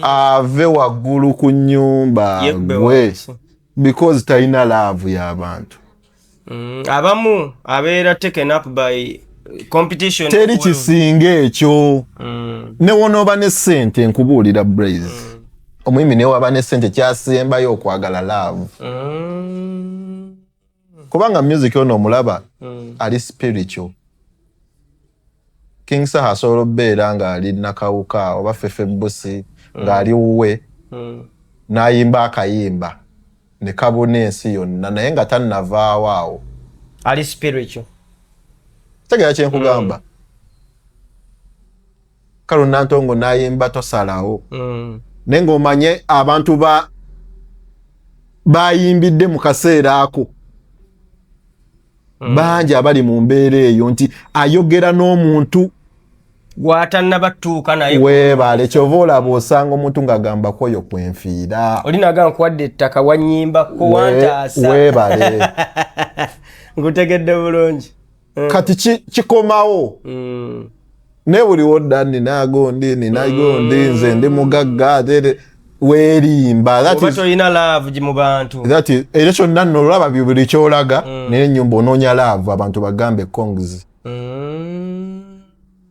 Speaker 1: ave waggulu ku nnyumba gwe because talina love y'abantu.
Speaker 2: Abamu abeera taken up by competition.
Speaker 1: Teri kisinga ekyo. Ne wonooba ne ssente nkubuulira Blaze. Omuyimbi ne waba ne ssente kyasembayo okwagala love. Kubanga music ono omulaba ali spiritual. King Saha asobola obeera ng'ali nakawuka oba Fefe Busi ng'ali wuwe n'ayimba akayimba ne kabona ensi yonna naye nga tannavaawo awo.
Speaker 2: Ali spiritual.
Speaker 1: Tegera kye nkugamba. Kalo Nantongo n'ayimba tosalawo. Naye ng'omanye abantu bayimbidde mu kaseera ako. Bangi abali mu mbeera eyo nti ayogera n'omuntu
Speaker 2: gwatannabatuuka naye
Speaker 1: weebale kyova olaba osanga omuntu ng'agamba kwoyo kwenfiira
Speaker 2: olinaga nkuwadde ettaka wanyimbako wantaasa
Speaker 1: weebale
Speaker 2: ngutegedde bulungi
Speaker 1: kati kikomawo ne buli wodda ninagondi nze ndi mugagga weerimba
Speaker 2: tolina laavu mu bantu
Speaker 1: era kyonna nno olaba buli kyolaga naye ennyumba onoonya laavu abantu bagambe kongs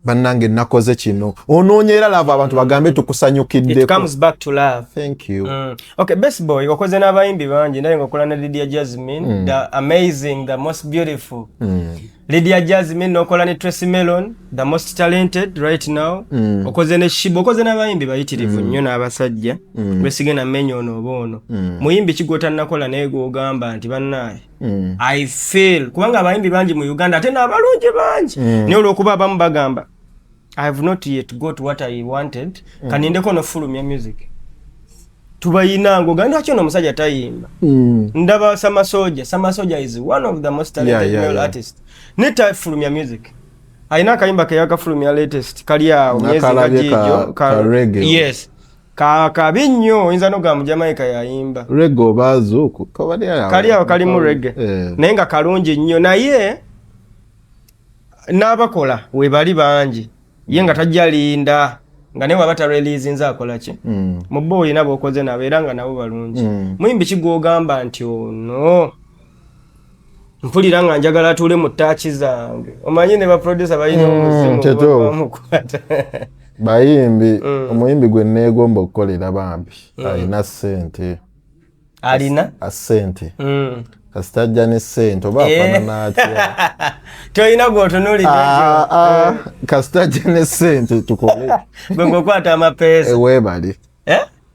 Speaker 1: bannange nakoze kino onoonya era laavu abantu bagambe tukusanyukiddeko.
Speaker 2: It comes back to love.
Speaker 1: Thank you.
Speaker 2: Okay, Best Boy wakoze n'abayimbi bangi naye ngaokola ne Lydia Jasmine the amazing, the most beautiful. Lydia Jasmine nokola ne Tracy Melon, the most talented right now. Okoze ne Shibo, okoze n'abayimbi bayitirivu nnyo n'abasajja. Besige na menyo ono obono. Muyimbi kigota nakola naye gwogamba nti bannaye. I feel kubanga abayimbi bangi mu Uganda ate n'abalungi bangi. Naye olw'okuba abamu bagamba I have not yet got what I wanted. Kanindeko no fulumya music. Tubayina ngoganda kyo no musajja tayimba. Ndaba Samasoja is one of the most talented male artists. Nita fulumya music. Aina kayimba kayaka fulumya latest. Kaliya myezi gajijo
Speaker 1: ka reggae.
Speaker 2: Yes. Ka binyo inza no gamu Jamaica yayimba.
Speaker 1: Reggae bazuku.
Speaker 2: Kaliya kalimu reggae. Nenga kalungi nnyo naye n'abakola we bali bangi. Yenga tajalinda nga newa bata release nza akola ki mu boy nabo okoze nabeera nga nabo balungi muyimbi kigogamba nti ono mpulira nga njagala tule mu touch zange omanyi ne ba producer bayina omuzimu bamukwata
Speaker 1: bayimbi omuyimbi gwe neegomba okukolera bambi alina ssente
Speaker 2: alina
Speaker 1: assente kastajja ne ssente oba afaanana atya
Speaker 2: toyina gw'otunuulira
Speaker 1: kastajja ne ssente tukole
Speaker 2: gwe ng'okwata amapeesa
Speaker 1: weebale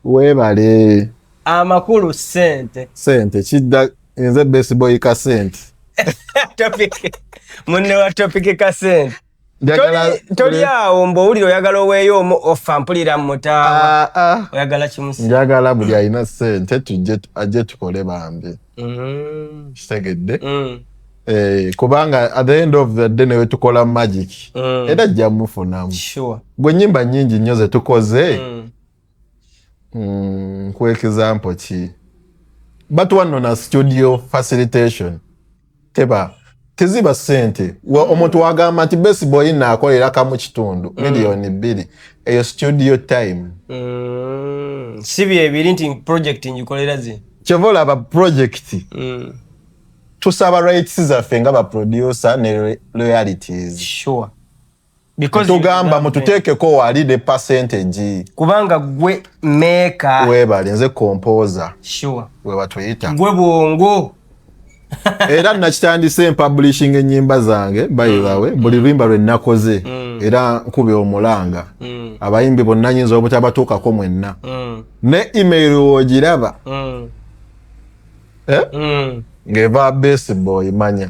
Speaker 1: weebale
Speaker 2: amakulu ssente
Speaker 1: kidda nze Best Boy ka ssente
Speaker 2: topic munne wa topic ka ssente toli awo mbowulira oyagala oweeyo ofa mpulira mutaawa oyagala kimusi
Speaker 1: njagala buli alina ssente tujje ajje tukole bambi kitegedde kubanga at the end of the day newe tukola magic era ajja mufunamu gwe nnyimba nnyingi nnyo ze tukoze ku example ki batuwano na studio facilitation teziba ssente omuntu wagamba nti Best Boy naakolera kamu kitundu miliyoni 2 eyo studio time
Speaker 2: si byebiri nti project ngikolera zi
Speaker 1: kyova olaba project tusaba rights zaffe nga baproducer ne royalties tugamba mututeekeko wali ne percentage
Speaker 2: kubanga gwe maker
Speaker 1: weebale nze composer we batuyita
Speaker 2: gwe bwongo
Speaker 1: era nakitandise publishing ennyimba zange bayibawe buli lwimba lwe nakoze era nkube omulanga abayimbi bonna nyinza obutabatuukako mwenna ne email ogiraba ng'eva Best Boy manya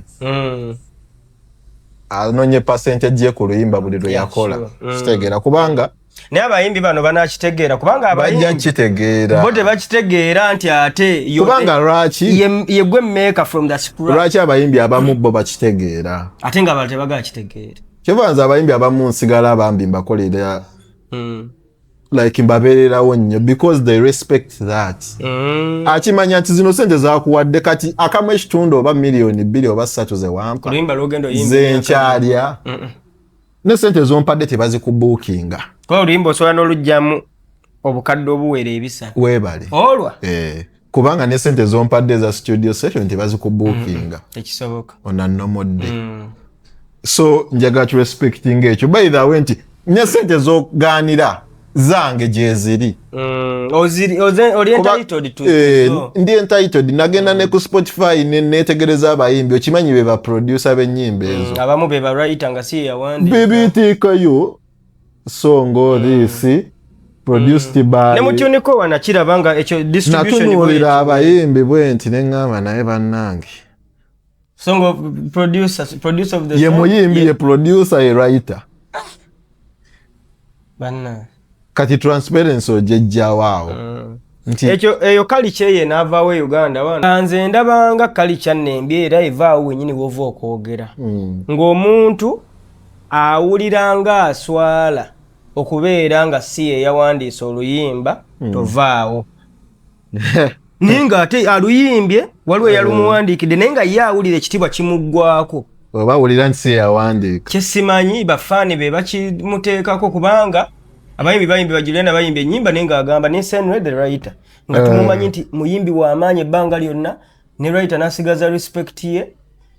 Speaker 1: anonye percentage ye ku luyimba buli lwe yakola kitegeera kubanga
Speaker 2: naye abayimbi bano banakitegeera kubanga abayimbi
Speaker 1: bajja kitegeera
Speaker 2: bo tebakitegeera nti ate
Speaker 1: kubanga lwaki
Speaker 2: ye gwe maker from the scratch
Speaker 1: lwaki abayimbi abamu bo bakitegeera
Speaker 2: ate nga bali tebagala kitegeera
Speaker 1: Kyebanza abayimbi abamu nsigala abambi mbakolera like mbabeererawo nnyo because they respect that. Akimanya nti zino sente zakuwadde kati akamu ekitundu oba miliyoni 2 oba 3 ze wampa zenkyalya ne sente zompadde tebazikubuukinga
Speaker 2: kwa oluyimba osobola n'olugyamu obukadde obuwere ebisa
Speaker 1: weebale
Speaker 2: olwa
Speaker 1: kubanga ne sente zompadde za studio session tebazikubuukinga
Speaker 2: ekisoboka
Speaker 1: onannomodde so njagala tu respecting ekyo by the way nti ne sente zogaanira zange gyeziri ndi entitled nagenda ne ku Spotify netegereza abayimbi okimanyi be ba producer b'ennyimba ezo
Speaker 2: abamu be ba writer nga si yawandika
Speaker 1: bibitiikayo songo this produced by
Speaker 2: ne mutuniko wanakiraba nga ekyo distribution
Speaker 1: natunuulira abayimbi bwe nti neŋŋamba naye bannange
Speaker 2: songo producer of the
Speaker 1: ye muyimbi ye producer ye writer
Speaker 2: banna
Speaker 1: kati transparency ojejjawaawo nti
Speaker 2: eyo kalicha ye n'avaawo Uganda wana nze ndabanga kalicha nnembi era evaawo wenyini wova okwogera ng'omuntu awulira nga aswala okubeera nga si ye yawandiisa oluyimba tovaawo naye nga ate aluyimbye waliwo eyalumuwandiikidde naye nga ye awulira ekitibwa kimuggwako
Speaker 1: oba awulira nti si yawandiika
Speaker 2: kyesimanyi bafaani be bakimuteekako kubanga abayimbi bagirenda bayimbi ennyimba naye ng'agamba ninsenwe the writer nga tumumanyi nti muyimbi w'amaanyi ebbanga lyonna ne writer n'asigaza respect ye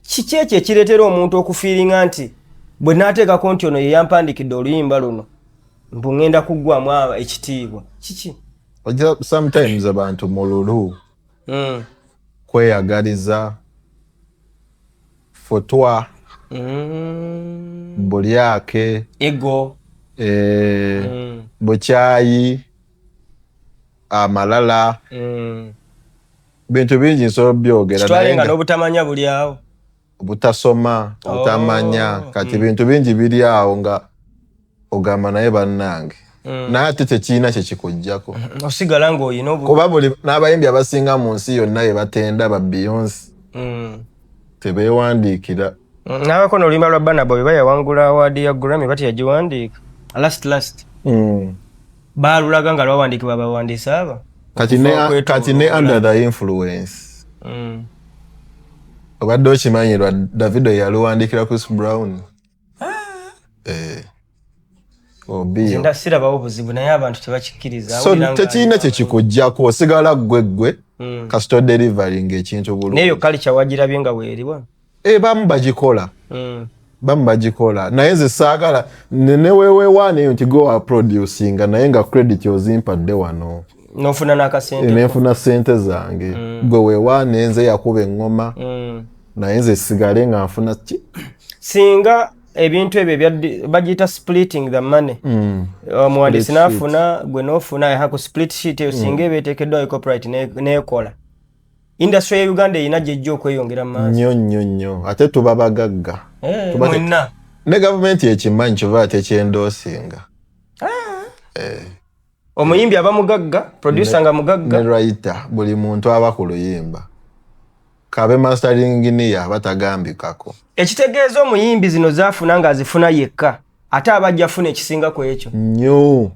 Speaker 2: kiki ekyo ekireetera omuntu okufiiringa nti bwe naateekako nti ono ye yampandikidde oluyimba luno mbu ngenda kuggwamu ekitiibwa kiki
Speaker 1: sometimes abantu mululu kweyagaliza fotwa bulyake
Speaker 2: ego
Speaker 1: bukyayi amalala bintu bingi nsobola byogera
Speaker 2: naye nga n'obutamanya buli awo
Speaker 1: obutasoma obutamanya kati bintu bingi biri awo nga ogamba naye bannange naye ate tekiina kyekikujjako
Speaker 2: osigala ng'oyina
Speaker 1: kuba buli n'abayimbi abasinga mu nsi yonna ye batenda ba Beyonce tebeewandiikira
Speaker 2: n'abakono oluyimba lwa Burna Boy bwe yawangula awaadi ya Grammy bati yagiwandiika last baalulaga nga lwawandiikibwa abawandiisi aba
Speaker 1: kati ne under the influence obadde okimanyi lwa Davido yaluwandiikira Chris Brown
Speaker 2: nda sirabawo buzibu naye abantu tebakikkiriza
Speaker 1: so tekiina kyekikujjako osigala ggwe kasito delivering ekintu bulungi
Speaker 2: neyo kalicha wagirabye nga weeriwa
Speaker 1: bamu bagikola naye nze saagala newewewaneyo nti go producinga naye nga credit ozimpadde wano
Speaker 2: nofuna n'akasente
Speaker 1: nenfuna sente zange gwe wewaane nze yakuba eŋŋoma naye nze sigale nga nfuna ki
Speaker 2: singa ebintu ebyo bagiyita splitting the money omuwandiisi n'afuna gwe n'ofuna yahaku split sheet eyo singa ebeeteekeddwayo copyright neekola industry ya Uganda erina gyejja okweyongera mu maaso
Speaker 1: nnyo ate tuba bagagga
Speaker 2: mwenna
Speaker 1: ne gavumenti ekimanyi kyova tekyendoosinga
Speaker 2: omuyimbi aba mugagga producer nga mugagga
Speaker 1: ne writer buli muntu aba ku luyimba kabe mastering niya batagambikako
Speaker 2: ekitegeeza omuyimbi zino zaafuna nga azifuna yekka ate abajja afuna ekisinga ku ekyo
Speaker 1: nnyo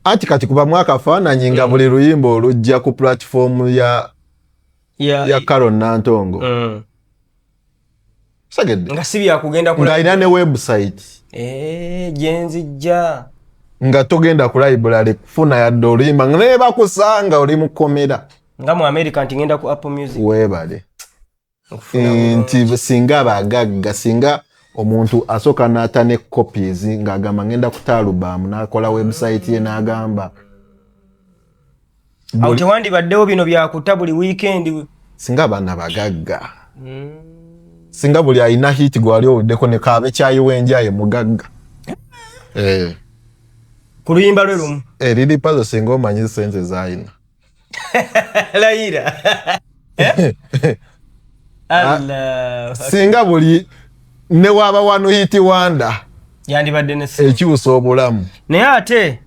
Speaker 1: ati kati kuba mwakafaananyi nga buli luyimba olujja ku platform ya Carol Nantongo sagedde
Speaker 2: nga si byakugenda
Speaker 1: nga alina ne website
Speaker 2: gyenzijja
Speaker 1: nga togenda ku library kufuna yadde oluyimba nga naye bakusanga oli mukomera
Speaker 2: nga mu America nti ngenda ku Apple Music
Speaker 1: weebale nti singa abagagga singa omuntu asooka n'ata ne copies ng'agamba ngenda kuta alubamu n'akola website ye n'agamba
Speaker 2: awo tewandibaddewo bino byakuta buli weekend
Speaker 1: singa abaana bagagga singa buli alina hit gwali owuddeko ne kaabe kyayiwa enjaye mugagga
Speaker 2: ku luyimba lwe lumu
Speaker 1: liri pazo singa omanyi sente zaalina
Speaker 2: layira
Speaker 1: singa buli ne waba wano hiti wanda
Speaker 2: yandibadde ne
Speaker 1: ekyusa obulamu
Speaker 2: naye ate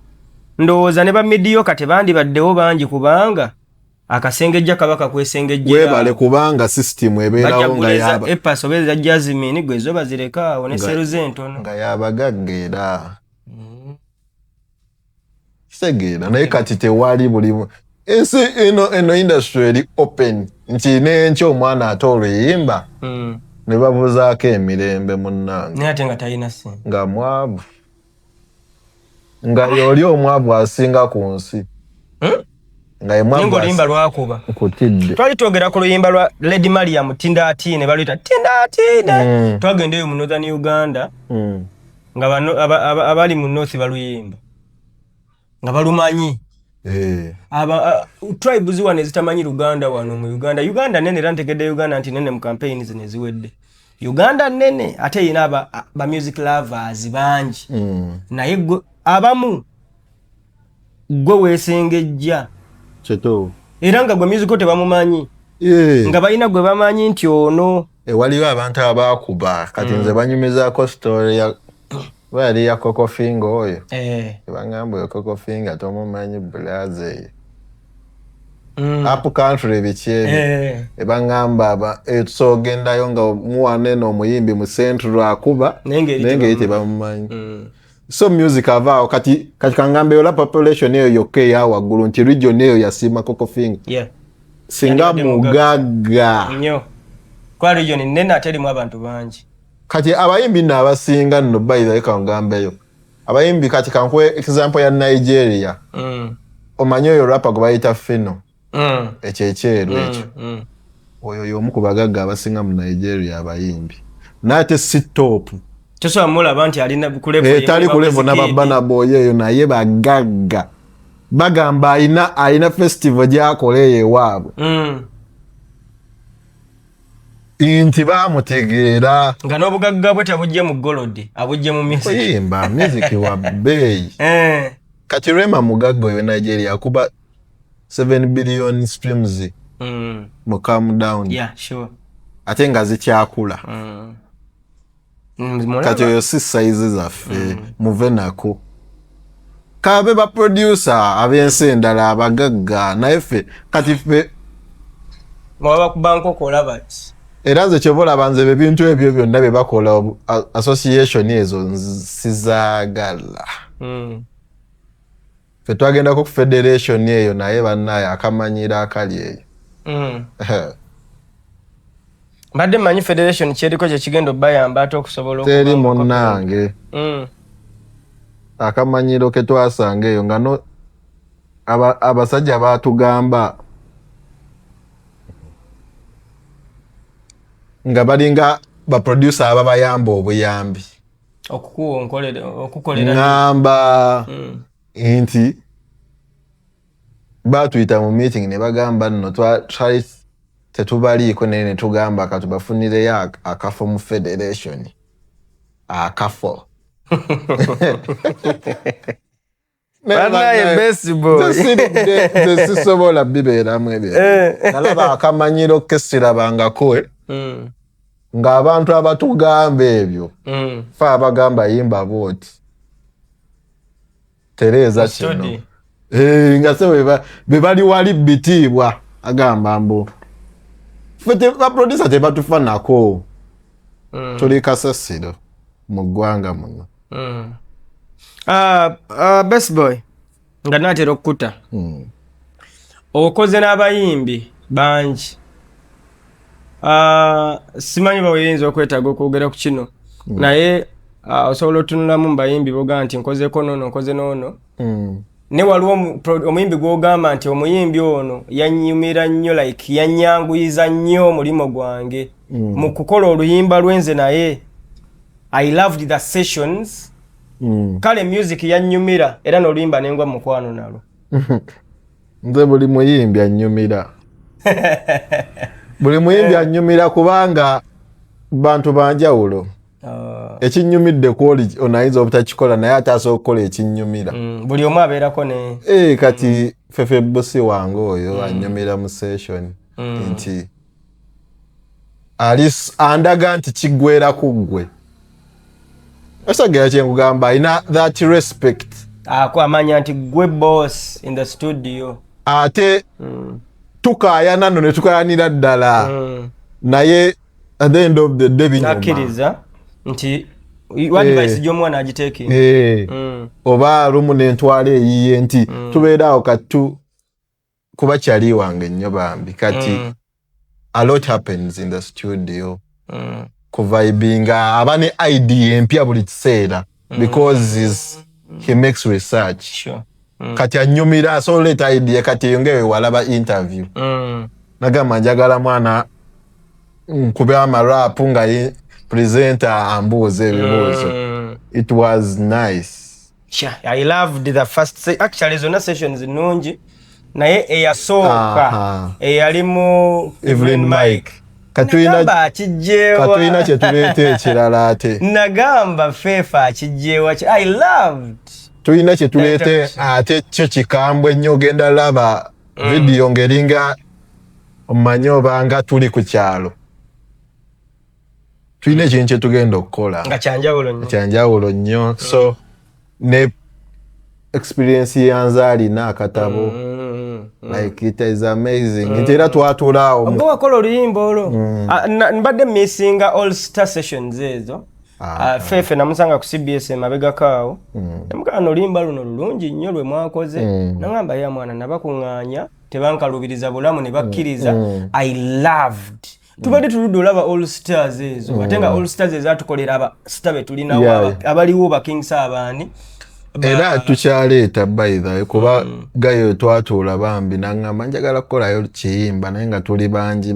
Speaker 2: ndowooza ne bamidiyoka tebandibaddewo bangi kubanga akasengejja kabaka kwesengejja
Speaker 1: webale kubanga system ebeerawo nga
Speaker 2: yaba epaso beza Jasmine gwe zo bazireka awo ne seruze ntono
Speaker 1: nga yabagaggeera kisegeera naye kati tewali buli ensi eno industry eri open nti n'enkya omwana ate oluyimba ne babuzaako emirembe munnange
Speaker 2: naye ate nga talina ssente
Speaker 1: nga mwavu nga yoli omwavu asinga ku nsi nga
Speaker 2: yemwavu oluyimba lwakuba
Speaker 1: kutidde
Speaker 2: twali twogera ku luyimba lwa Lady Mariam Tindaati ne baluyita Tindaati twagendeyo mu Northern Uganda nga bano abali mu North baluyimba nga balumanyi tribes wano ezitamanyi Luganda wano mu Uganda nene era ntegedde Uganda nti nene mu campaign zino eziwedde Uganda nene ate yina ba music lovers bangi naye abamu gwe weesengejja
Speaker 1: kyeto
Speaker 2: era nga gwe musical tebamumanyi nga balina gwe bamanyi nti ono
Speaker 1: waliwo abantu abakuba kati nze banyumizaako story ya wali ya Coco Finger oyo bangamba oyo Coco Finger tomumanyi blaze up country bikyebe ebangamba etusogendayo nga muwanene omuyimbi mu central akuba nenge tebamumanyi so music avaawo kati kangambe yola population eyo yokka eyawaggulu nti region eyo yasiima Coco Finger singa mugagga
Speaker 2: nnyo kwa region nene ate erimu abantu bangi
Speaker 1: kati abayimbi nno abasinga nno bayira kangambeyo abayimbi kati kankuwe example ya Nigeria omanyi oyo rapa gwe bayita Fino ekyekyeru ekyo oyo y'omu ku bagagga abasinga mu Nigeria abayimbi nate si top
Speaker 2: tosobola mulaba nti alina kulevo
Speaker 1: tali kulevo n'ababana boy eyo naye bagagga bagamba ayina festival gy'akola eyo ewaabwe inti bamutegeera
Speaker 2: nga n'obugagga bwe tabujje mu golodi abujje mu
Speaker 1: kuyimba music wa bbeeyi kati Rema Mugagga oyo Nigeria akuba 7 billion streams mu Calm Down ate nga zikyakula kati oyo si size zaffe muve nako kabe ba producer ab'ensi endala abagagga naye ffe kati ffe
Speaker 2: mwaba kubanko kola bati
Speaker 1: era nze kyobola banze ebintu ebyo byonna bye bakola association ezo sizaagala ffe twagendako ku federation eyo naye bannaye akamanyira akali eyo
Speaker 2: mbadde mmanyi federation kyeriko kyekigenda bayamba ate okusobola
Speaker 1: teri munnange akamanyiro ke twasanga eyo nga abasajja batugamba nga balinga baproducer ababayamba obuyambi
Speaker 2: okukolera
Speaker 1: ngamba nti batuyita mu meeting ne bagamba nno twali tetubaliiko naye ne tugamba katubafunireyo akafo mu federation akafo
Speaker 2: banaye baseball
Speaker 1: sisobola bibeeramu ebyo nalaba akamanyiro kesirabangako ng'abantu abatugamba ebyo fe abagamba yimba booti Tereza kino nga se be bali wali bitiibwa agamba mbu ffe baproducer tebatufanako tuli kasasiro mu ggwanga muno
Speaker 2: best boy nga natera okukuta okoze n'abayimbi bangi simanyi baweyinza okwetaaga okwogera ku kino naye osobola otunulamu mu bayimbi bogamba nti nkozeko noono nkoze noono ne waliwo omuyimbi gwogamba nti omuyimbi ono yanyumira nnyo like yanyanguyiza nnyo omulimu gwange mu kukola oluyimba lwenze naye I loved the sessions kale music yanyumira era n'oluyimba nengwa mukwano nalo
Speaker 1: nze buli muyimbi anyumira buli muyimbi anyumira kubanga bantu banjawulo ekinyumidde kwoli onayinza obutakikola naye ate asobola okukola ekinyumira
Speaker 2: buli omu abeerako ne
Speaker 1: kati fefe bosi wange oyo anyumira mu session nti ali andaga nti kiggwera ku ggwe osagera kyenkugamba alina that respect
Speaker 2: amanya nti gwe boss in the studio
Speaker 1: ate tukayana nno ne tukayanira ddala naye at the end of the day
Speaker 2: nakiriza nti advice gy'omwana agiteeki
Speaker 1: oba lumu n'entwala eyiye nti tubeeraawo katu kuba kyali wange nnyo bambi kati a lot happens in the studio kuvibinga aba ne idea empya buli kiseera because he makes research kati anyumira asoleta idea kati yongewe walaba interview nagamba njagala mwana nkube amarap nga presenter ambuuze ebibuuzo it was nice.
Speaker 2: I loved the first actually zona sessions nungi naye eyasooka eyalimu Evelyn Mike katuyina kyetuleeta ekirala ate nagamba fefa akijjeewa I loved
Speaker 1: tuyina kyetuleete ate kyo kikambwe ennyo ogenda laba video ngeringa omanyi obanga tuli ku kyalo tuyina ekintu kyetugenda okukola
Speaker 2: nga
Speaker 1: kyanjawulo nnyo so ne experience yanze alina akatabo like it is amazing nti era twatulaawo
Speaker 2: obwo wakola oluyimba olwo mbadde missinga all star sessions ezo fefe namusanga ku CBS mabegakaawo nemugana oluyimba luno lulungi nnyo lwe mwakoze nangamba ya mwana nabakuŋŋaanya tebankalubiriza bulamu ne bakkiriza I loved tubadde tuludde olaba all stars ezo ate nga all stars ezatukolera abasita be tulinawo abaliwo ba Kings abaani
Speaker 1: era tukyaleeta by the way kuba gayo twatuula bambi naŋŋamba njagala kukolayo kiyimba naye nga tuli bangi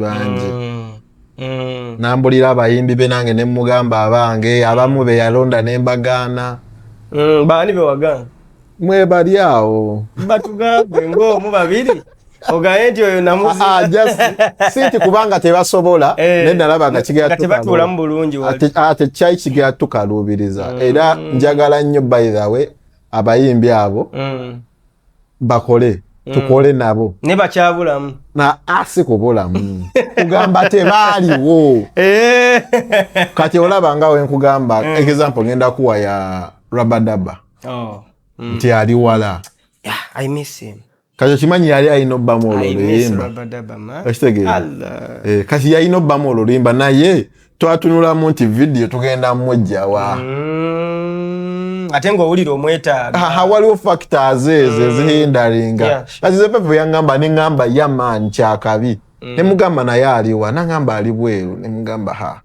Speaker 1: nambulira abayimbi be nange ne mugamba abange abamu be yalonda ne mbagaana
Speaker 2: baani be wagaana
Speaker 1: mwe bali awo
Speaker 2: batugambe ng'omu babiri ogaye nti oyo namuzi
Speaker 1: sinti kubanga tebasobola ne nalaba nga
Speaker 2: tebatulamu bulungi
Speaker 1: ate kyali kigera tukaluubiriza era njagala nnyo by the way abayimbi abo bakole tukole nabo
Speaker 2: ne bakyabulamu
Speaker 1: na asi kubulamu kugamba tebaaliwo kati olaba nga we nkugamba example ngenda kuwa ya Rabadaba nti ali wala
Speaker 2: I miss him
Speaker 1: kati kimanyi yali alina obbamu oluyimba kati yalina obbamu oluyimba naye twatunulamu nti video tugenda mujjawa
Speaker 2: ate ng'owulira omwetaaga
Speaker 1: waliwo factors ezo ezihindalinga kati zepepe yaŋŋamba neŋŋamba yamaani kyakabi nemugamba naye aliwa naŋŋamba ali bweru nemugamba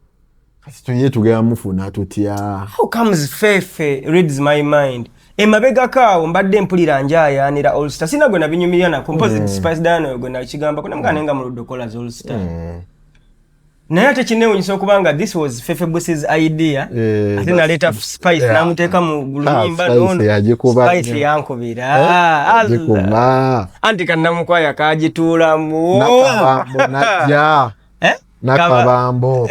Speaker 1: kati tuye tugenda mufuna tutya
Speaker 2: how comes fefe reads my mind emabegakaawo mbadde mpulira njayaanira all star sina gwe nabinyumirira na composite spice dano gwe nakigambako nemugana nga muludde okola all star naye ate kinewunyisa okubanga this was Fefe Busi's idea ate naleeta spice namuteeka mu luyimba nono spice yankubira anti kannamukwaya kagituulamu
Speaker 1: nakabambo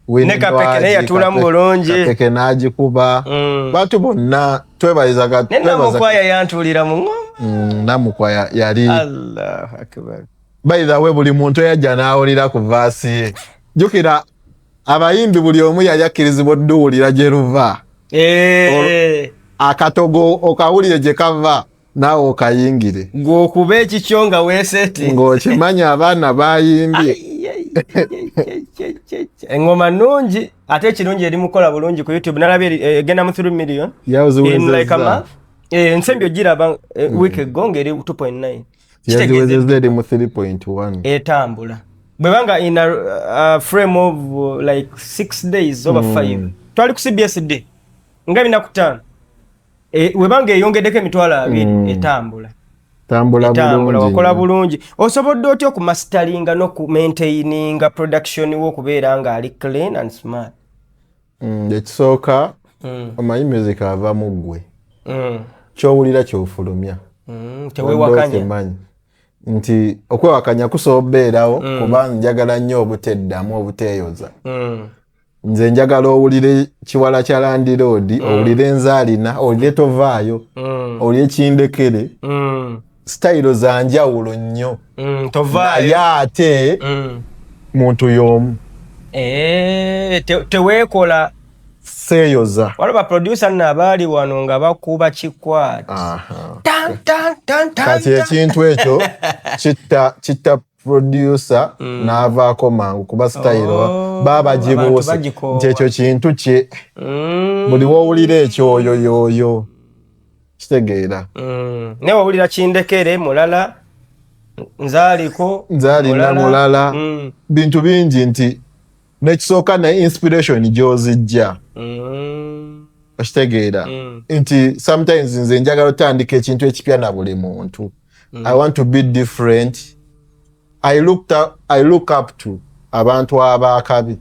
Speaker 2: ne kapeke naye yatuulamu bulungi
Speaker 1: kapeke n'agikuba bantu bonna twebalizaga
Speaker 2: namukwaya yantuulira mu ngoma
Speaker 1: namukwaya yali
Speaker 2: Allahu akbar
Speaker 1: by the way buli muntu yajja n'awulira ku vaasi ye jjukira abayimbi buli omu yali akkirizibwa odduwulira gye luva akatogo okawulire gye kava naawe okayingire
Speaker 2: ng'okuba ekikyo nga weeseti
Speaker 1: ng'okimanya abaana bayimbye
Speaker 2: engoma nungi ate ekirungi eri mukola bulungi ku YouTube nalabye egenda mu 3 million in like a month ensembi ogiraba week ago ng'eri 2.9
Speaker 1: yaziwezezeri mu 3.1
Speaker 2: etambula bwebanga in a frame of like 6 days over 5 twali ku CBS day nga binaku 5 webanga eyongeddeko emitwalo 2 etambula wakola bulungi osobodde otya okumastaringa n'okumaintaininga production wo okubeera nga ali clean and smart
Speaker 1: ekisooka omanyi music ava mu ggwe kyowulira kyofulumya
Speaker 2: tewewakanya
Speaker 1: nti okwewakanya kusobola obeerawo kuba njagala nnyo obuteddamu obuteeyoza nze njagala owulire kiwala kya Land Road owulire Nzaalina owulire Tovaayo owulire Kindekere style za njawulo nnyo
Speaker 2: Tovaayo
Speaker 1: ate muntu y'omu
Speaker 2: teweekola
Speaker 1: seeyoza.
Speaker 2: Waliwo producer n'abaali wano nga bakuba kikwati.
Speaker 1: Kati ekintu ekyo kitta producer n'avaako mangu kuba style baabagibuuse nti ekyo kintu kye buli wowulira ekyo oyo yoyo kitegeera.
Speaker 2: Ne wowulira kindekere mulala nzaalina mulala
Speaker 1: bintu bingi nti nekisooka ne inspiration gy'ozijja okitegeera nti sometimes nze njagala otandika ekintu ekipya na buli muntu. I want to be different. I look up to abantu abakabi.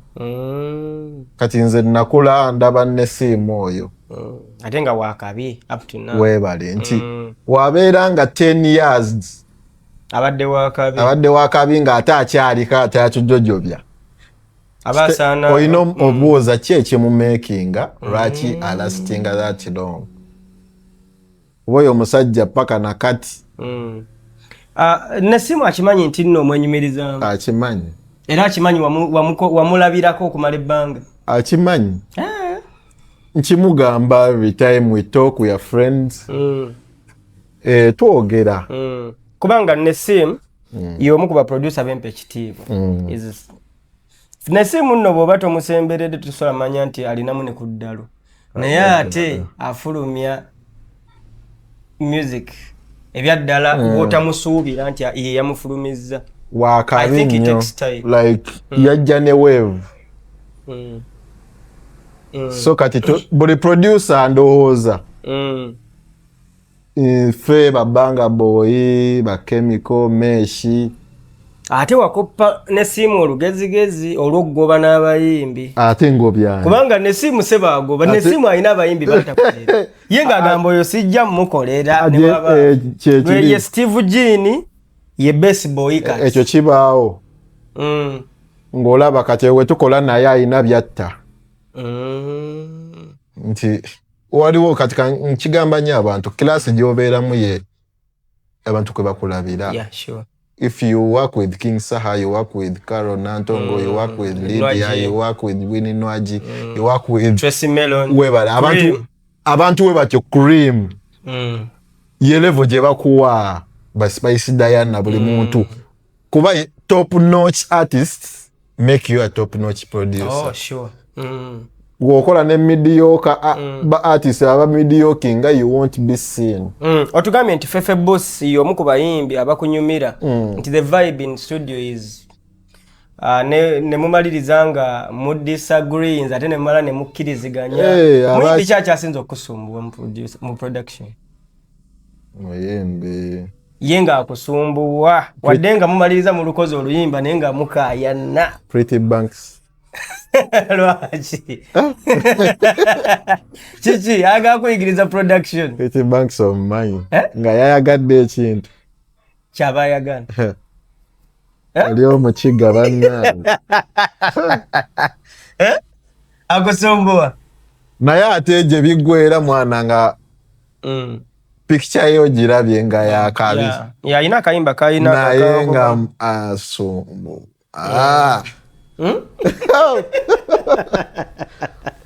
Speaker 1: Kati nze nakula ndaba Nesimu oyo.
Speaker 2: Ate nga wakabi up to now.
Speaker 1: Weebale nti wabeera nga 10 years abadde wakabi nga ate akyaliko ate akijojobya. Olina obuuza ki ekimumakinga lwaki alastinga that long. Oba oyo omusajja paka nakati.
Speaker 2: Nesimu akimanyi nti nno omwenyumirizaamu.
Speaker 1: Akimanyi.
Speaker 2: Era akimanyi wamulabirako okumala ebbanga.
Speaker 1: Akimanyi. Nkimugamba every time we talk, we are friends. Twogera.
Speaker 2: Kubanga Nesimu y'omu ku baproducer b'empa ekitiibwa. Nesimu nno bw'oba tomusemberedde tusobola manya nti alinamu ne ku ddalo. Naye ate afulumya music ebyaddala bw'otamusuubira nti ye yamufulumizza.
Speaker 1: Wakabi nnyo like yajja ne wave. So kati buli producer ndowooza ffe babanga boy ba chemical meshi
Speaker 2: ate wakoppa Nesimu olugezigezi olw'okugoba n'abayimbi ate
Speaker 1: ngobyanyi
Speaker 2: kubanga Nesimu sebaagoba Nesimu alina abayimbi batakolera ye ng'agamba oyo sijja mumukolera ne baba ye Steve Jean ye best boy kati
Speaker 1: ekyo kibaawo ng'olaba kati we tukola naye alina byatta nti waliwo katika nkigamba nnyo abantu kilasi gy'obeeramu ye abantu kwe bakulabira.
Speaker 2: Yeah, sure.
Speaker 1: If you work with King Saha, you work with Carol Nantongo, you work with Lydia, you work with Winnie Nwaji, you work with
Speaker 2: Tracy Melon.
Speaker 1: Abantu we batyo Cream. Ye level gye bakuwa ba Spice Diana buli muntu. Kuba top notch artists make you a top notch producer.
Speaker 2: Oh, sure.
Speaker 1: Wokola ne mediocre ba artists aba mediocre nga you won't be seen.
Speaker 2: Otugambye nti Fefe Boss y'omu ku bayimbi abakunyumira nti the vibe in studio is ne mumaliriza nga mu disagrees ate ne mala ne mukkiriziganya muyimbi ki akyasinza okusumbuwa mu production.
Speaker 1: Muyimbi
Speaker 2: ye nga akusumbuwa wadde nga mumaliriza mu lukozi oluyimba naye nga mukayana.
Speaker 1: Pretty Banks.
Speaker 2: Lwaki kiki agakuyigiriza production
Speaker 1: Pretty Banks of mine nga yayagadde ekintu
Speaker 2: kyaba yagana
Speaker 1: ali omukiga bannange
Speaker 2: akusumbuwa
Speaker 1: naye ate gye biggwera mwana nga picture yo girabye nga yakabi
Speaker 2: yalina akayimba kalina
Speaker 1: naye nga asumbu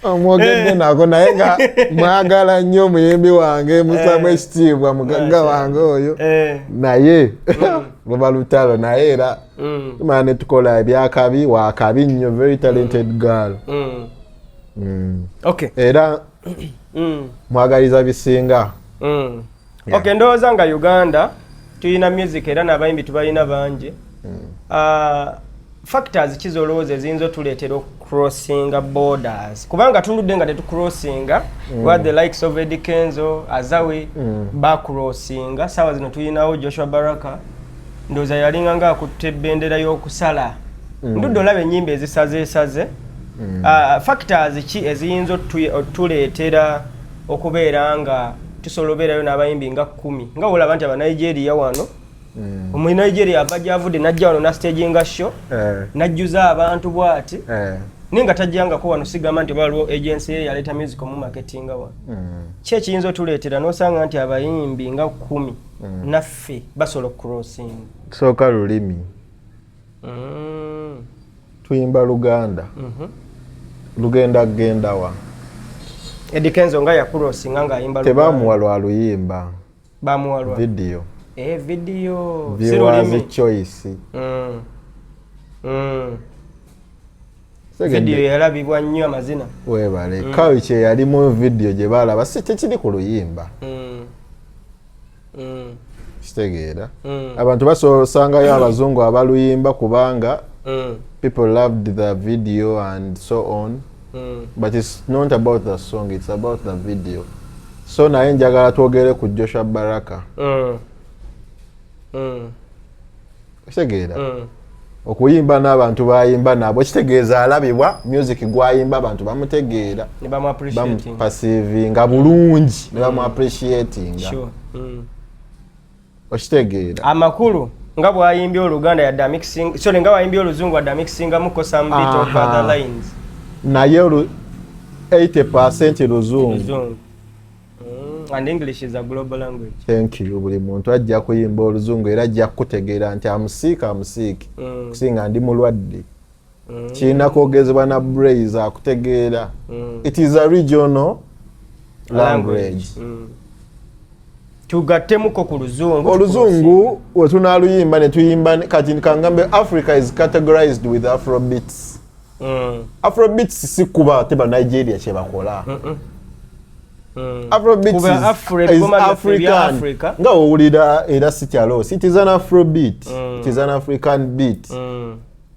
Speaker 1: omwogedde nako naye nga mwagala nnyo omuyimbi wange musamu ekitiibwa mugagga wange oyo naye luba lutalo naye era tumala ne tukola ebyakabi wakabi nnyo very talented girl.
Speaker 2: Okay.
Speaker 1: Era mwagaliza bisinga.
Speaker 2: Okay, ndowooza nga Uganda tuyina music era n'abayimbi tubalina bangi. Factors kizolowooza eziyinza otuleetera okucrossinga borders kubanga tuludde nga tetucrossinga where the likes of Eddie Kenzo Azawe bacrossinga sawa zino tuyinawo Joshua Baraka ndowooza yalinga nga akutte ebendera y'okusala ndudde olaba ennyimba ezisazeesaze. Factors ki eziyinza otuleetera okubeera nga tusobola obeerayo n'abayimbi nga 10 nga olaba nti Abanigeria wano omu Nigeria ava gyavudde najja wano na stage nga show najjuza abantu bwati ninga tajjangako wano sigamba nti waliwo agency ye yaleeta music mu marketing wano ki ekiyinza otuleetera n'osanga nti abayimbi nga 10 naffe basobola crossing
Speaker 1: kusooka lulimi tuyimba Luganda lugenda genda wa
Speaker 2: Eddie Kenzo nga yakurosinga nga ayimba
Speaker 1: tebamuwalwa luyimba
Speaker 2: bamuwalwa
Speaker 1: video
Speaker 2: video
Speaker 1: viewers choice
Speaker 2: video yalabibwa nnyo amazina
Speaker 1: webale Culture yali mu video gye balaba si tekiri ku luyimba kitegeera abantu basosangayo abazungu abaluyimba kubanga people loved the video and so on but it's not about the song, it's about the video. So naye njagala twogere ku Joshua Baraka kitegeera okuyimba n'abantu bayimba nabo kitegeeza alabibwa music gwayimba abantu bamutegeera
Speaker 2: ne bamu appreciating
Speaker 1: passive nga bulungi ne bamu appreciating
Speaker 2: sure
Speaker 1: okitegeera
Speaker 2: amakulu nga bwayimbye oluganda ya mixing so nga wayimbye oluzungu wa mixing amuko some bit of other lines
Speaker 1: naye 80% luzungu
Speaker 2: and English is a global language.
Speaker 1: Thank you. Buli muntu ajja kuyimba oluzungu era ajja kutegeera nti amusiika kusinga ndi mulwadde kirina kwogezebwa na Braze akutegeera it is a regional language.
Speaker 2: Tugattemuko ku luzungu
Speaker 1: oluzungu wetunaluyimba ne tuyimba kati kangambe Africa is categorized with Afrobeats. Afrobeats si kuba teba Nigeria kye bakola. Afrobeats is African. Nga owulira era si kyalo. It is an Afrobeat. It is an African beat.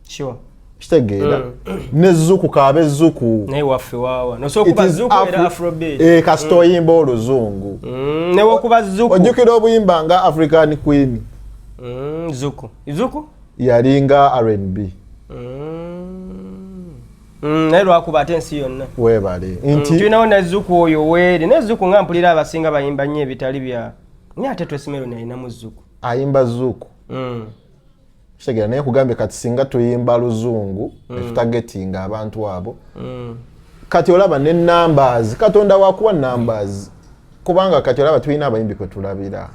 Speaker 2: Sure.
Speaker 1: Kitegeera ne zuku kabe zuku
Speaker 2: naye waffe waawa nosokuba zuku era Afrobeat
Speaker 1: kasita oyimba oluzungu
Speaker 2: ne wokuba zuku
Speaker 1: ojjukira obuyimba nga African Queen
Speaker 2: zuku
Speaker 1: yalinga R&B
Speaker 2: naye lwakuba ate ensi yonna
Speaker 1: webale nti
Speaker 2: tulinawo ne zuku oyo weeri ne zuku nga mpulira abasinga bayimba nnyo ebitali bya naye ate Twesimelo alinamu zuku
Speaker 1: ayimba zuku kitegeera naye kugambe kati singa tuyimba luzungu netutagetinga abantu abo kati olaba ne numbers katonda wakuwa numbers kubanga kati olaba tulina abayimbi kwe tulabira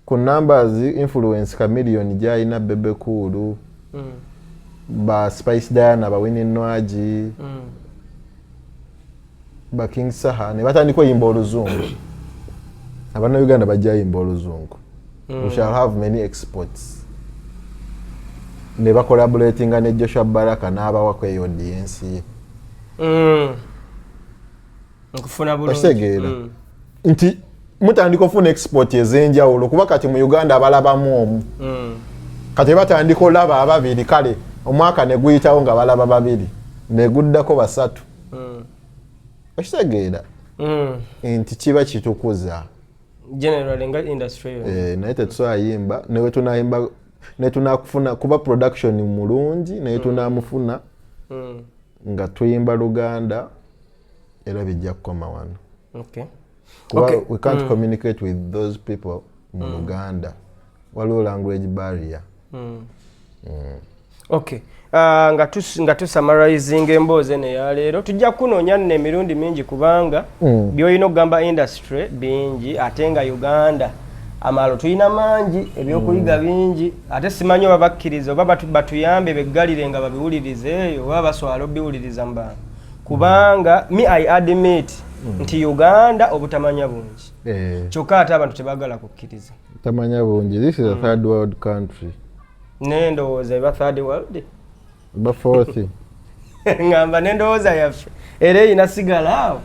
Speaker 1: ku numbers influence Chameleone gyalina Bebe Cool ba Spice Diana ba Winnie Nwaji ba King Saha ne batandika oyimba oluzungu abana Uganda bajja yimba oluzungu. We shall have many exports. Ne collaborating ne Joshua Baraka n'abawa ku audience ye.
Speaker 2: Nkufuna bulungi.
Speaker 1: Nti mutandika ofuna export ezenjawulo kuba kati mu Uganda abalabamu omu. Kati batandika olaba ababiri kale omwaka ne guyitawo nga balaba babiri ne guddako basatu. Okitegeera. Nti kiba kitukuza.
Speaker 2: General nga industry
Speaker 1: naye tetwayimba newe tunayimba ne tunakufuna kuba production mulungi naye tunamufuna nga tuyimba Luganda era bijja kukoma wano. We can't communicate with those people mu Luganda waliwo language barrier.
Speaker 2: Nga tusummarizing emboozi eno ya leero tujja kunoonya nno emirundi mingi kubanga by'olina okugamba industry bingi ate nga Uganda amalo tulina mangi ebyokuyiga bingi ate simanyi oba bakkiriza oba batuyambe beggalire nga babiwulirize eyo oba baswala obiwuliriza mu bantu kubanga I admit nti Uganda obutamanya bungi kyokka ate abantu tebaagala kukkiriza
Speaker 1: tamanya bungi. This is a third world country.
Speaker 2: Nendowooza eba third world
Speaker 1: ba fourth
Speaker 2: ngamba nendowooza yaffe era eyina sigala awo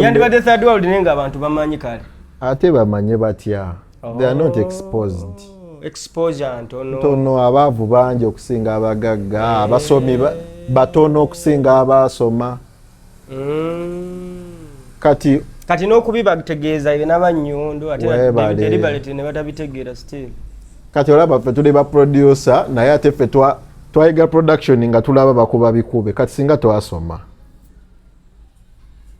Speaker 2: yandibadde third world naye nga abantu bamanyi kale
Speaker 1: ate bamanye batya. They are not exposed.
Speaker 2: Exposure
Speaker 1: ntono abaavu bangi okusinga abagagga abasomi batono okusinga abasoma kati n'okubibategeeza ebyo n'abanyundo ate deliberate ne batabitegeera still kati olaba ffe tuli ba producer naye ate ffe twayiga production nga tulaba bakuba bikube kati singa twasoma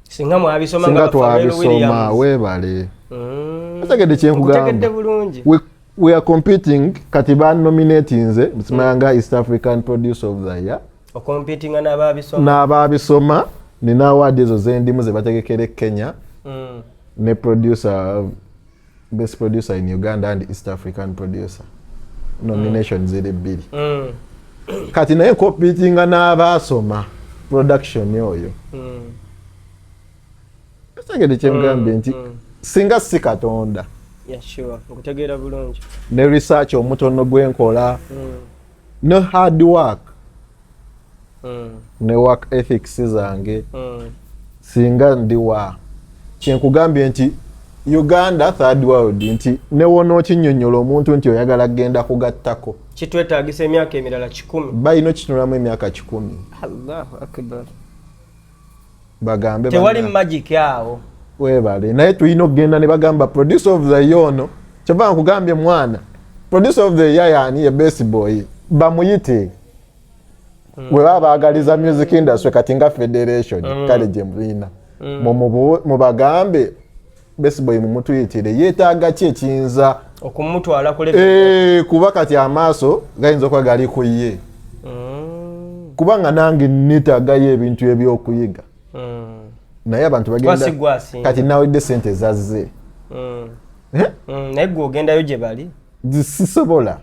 Speaker 2: singa mwabisoma
Speaker 1: nga twabisoma webale ategedde kyenkugamba we are competing kati banominating nze musimanga East African Producer of the Year
Speaker 2: competing
Speaker 1: n'ababisoma nina award ezo zendimu ze bategekere Kenya ne producer best producer in Uganda and East African producer nominations ziri bbiri kati naye competing n'abasoma production yoyo asagede kyemugambye nti singa si Katonda
Speaker 2: okutegeera bulungi
Speaker 1: ne research omutono gwenkola no hard work ne work ethics zange singa ndiwa kyenkugambye nti Uganda third world nti newono okinyonyola omuntu nti oyagala genda kugattako
Speaker 2: kitwetaagisa emyaka emirala 10
Speaker 1: bayino kitunulamu emyaka 10
Speaker 2: Allahu akbar
Speaker 1: bagambe
Speaker 2: tewali magic awo
Speaker 1: webale naye tulina okugenda ne bagamba producer of the year ono kyova nkugambye mwana producer of the year yani ye best boy bamuyite we babaagaliza music industry kati nga federation kale gye mulina mu bagambe best boy mumutuyitire yeetaaga ki ekiyinza
Speaker 2: okumutwala kule
Speaker 1: kuba kati amaaso gayinza okuba gali ku ye kubanga nange nneetaagayo ebintu ebyokuyiga naye abantu bagenda kati nawedde sente zazze
Speaker 2: naye gwe ogendayo gye bali
Speaker 1: sisobola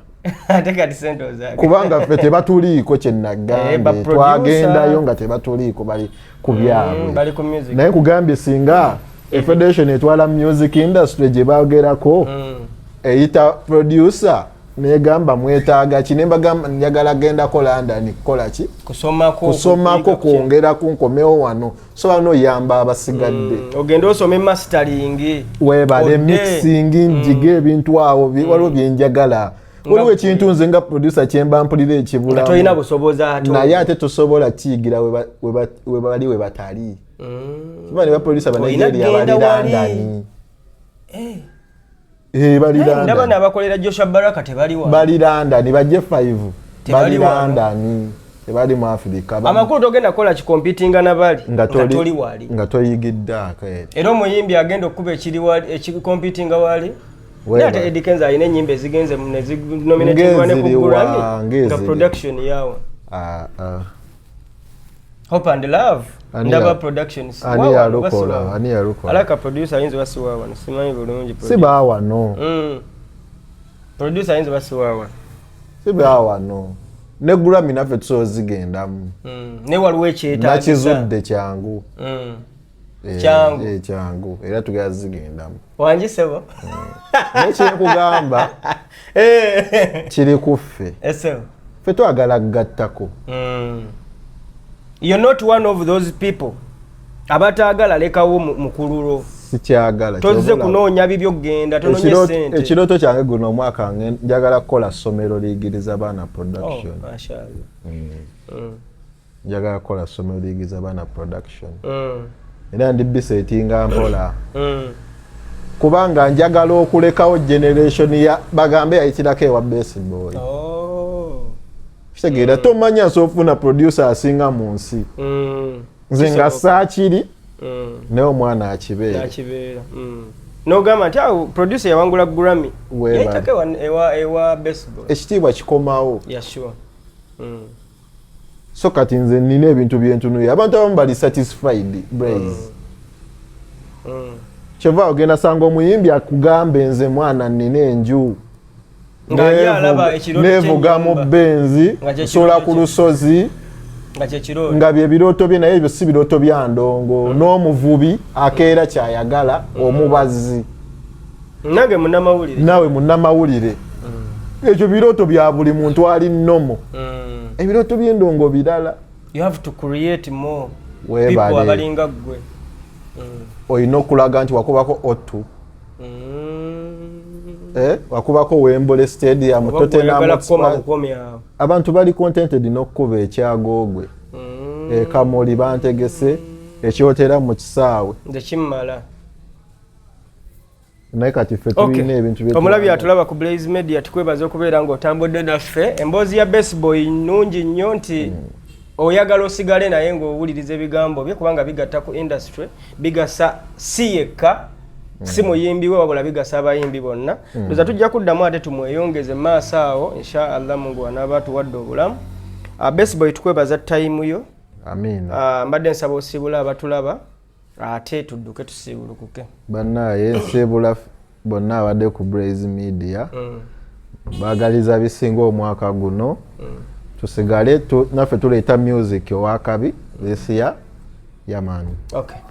Speaker 2: ate kati sente ozaaga
Speaker 1: kubanga ffe tebatuliiko kye nagambye twagendayo nga tebatuliiko bali ku byabwe naye nkugambye singa federation etwala music industry gye baagerako eyita producer negamba mwetaaga ki nembagamba njagala gendako London kola ki kusomako kwongera kunkomewo wano so wano yamba abasigadde
Speaker 2: ogenda osome mastering
Speaker 1: webale mixing njiga ebintu awo waliwo byenjagala waliwo ekintu nze nga producer kyemba mpulira ekibula
Speaker 2: toyina busobozi ate
Speaker 1: naye ate tosobola kiyigira we bali we batali bane ba producer ba Nigeria bali London bali London
Speaker 2: ndaba nabakolera Joshua Baraka tebali wa
Speaker 1: bali London bajje 5 bali London tebali mu Africa
Speaker 2: amakulu togenda kola ki competing na bali nga toli wali
Speaker 1: nga toyigidde akere
Speaker 2: era omuyimbi agenda okuba ekiri wali ekiri competing wali nate Eddie Kenzo ayina enyimbe zigenze ne nominated wane ku Grammy nga production yawo Hope and Love ndaba productions
Speaker 1: ani yalukola
Speaker 2: alaka producer ayinza basiwa wano simanyi bulungi
Speaker 1: siba wano
Speaker 2: producer ayinza basiwa wano
Speaker 1: siba wano ne Grammy naffe tusozigendamu
Speaker 2: ne waliwo ekyetaagisa
Speaker 1: nakizudde kyangu kyangu era tugazigendamu
Speaker 2: wanjisebo
Speaker 1: nekyekugamba kiri kuffe ffe twagala kugattako
Speaker 2: you're not one of those people abataagala lekawo mukululo
Speaker 1: sikyagala
Speaker 2: tozze kunoonya bibyo genda tononye sente
Speaker 1: ekirooto kyange guno omwaka njagala kukola ssomero liyigiriza baana production
Speaker 2: mashallah
Speaker 1: njagala kukola ssomero liyigiriza baana production era ndi bisetinga mpola kubanga njagala okulekawo generation ya bagambe yayitirako ewa best boy kitegeera tomanya nsofuna producer asinga mu nsi nze nga saakiri naye omwana akibeera
Speaker 2: nogamba nti awo producer yawangula Grammy yayitako ewa best boy
Speaker 1: ekitiibwa kikomawo
Speaker 2: yasure
Speaker 1: so kati nze nina ebintu byentunuye abantu abamu bali satisfied Blaze kyova ogenda sanga omuyimbi akugambe nze mwana nina enju nevuga mu benzi nsola ku lusozi nga bye birooto bye naye ebyo si birooto bya ndongo n'omuvubi akeera kyayagala omubazi nawe munnamawulire ekyo birooto bya buli muntu ali nnomo ebirooto by'endongo birala abalinga
Speaker 2: ggwe
Speaker 1: olina okulaga nti wakubako otu wakubako Wembley Stadium Tottenham abantu bali contented n'okkuba ekyagoogwe Kamoli bantegese ekyotera mu kisaawe
Speaker 2: nze kimmala
Speaker 1: naye kati ffe tulina ebintu byetu
Speaker 2: omulabi atulaba ku Blaze Media tukwebaza okubeera ng'otambudde naffe emboozi ya best boy nnungi nnyo nti oyagala osigale naye ng'owuliriza ebigambo bye kubanga bigatta ku industry bigasa si yekka si muyimbi we wabula bigasa abayimbi bonna ndoza tujja kuddamu ate tumweyongeze maaso awo inshallah Mungu anaaba tuwadde obulamu best boy tukwebaza time yo
Speaker 1: amina
Speaker 2: mbadde nsaba osibula abatulaba ate tudduke tusibulukuke
Speaker 1: bannaye nsibula bonna abadde ku Blaze Media baagaliza bisinga omwaka guno tusigale naffe tuleeta music owakabi this year. Yeah, man.
Speaker 2: Okay.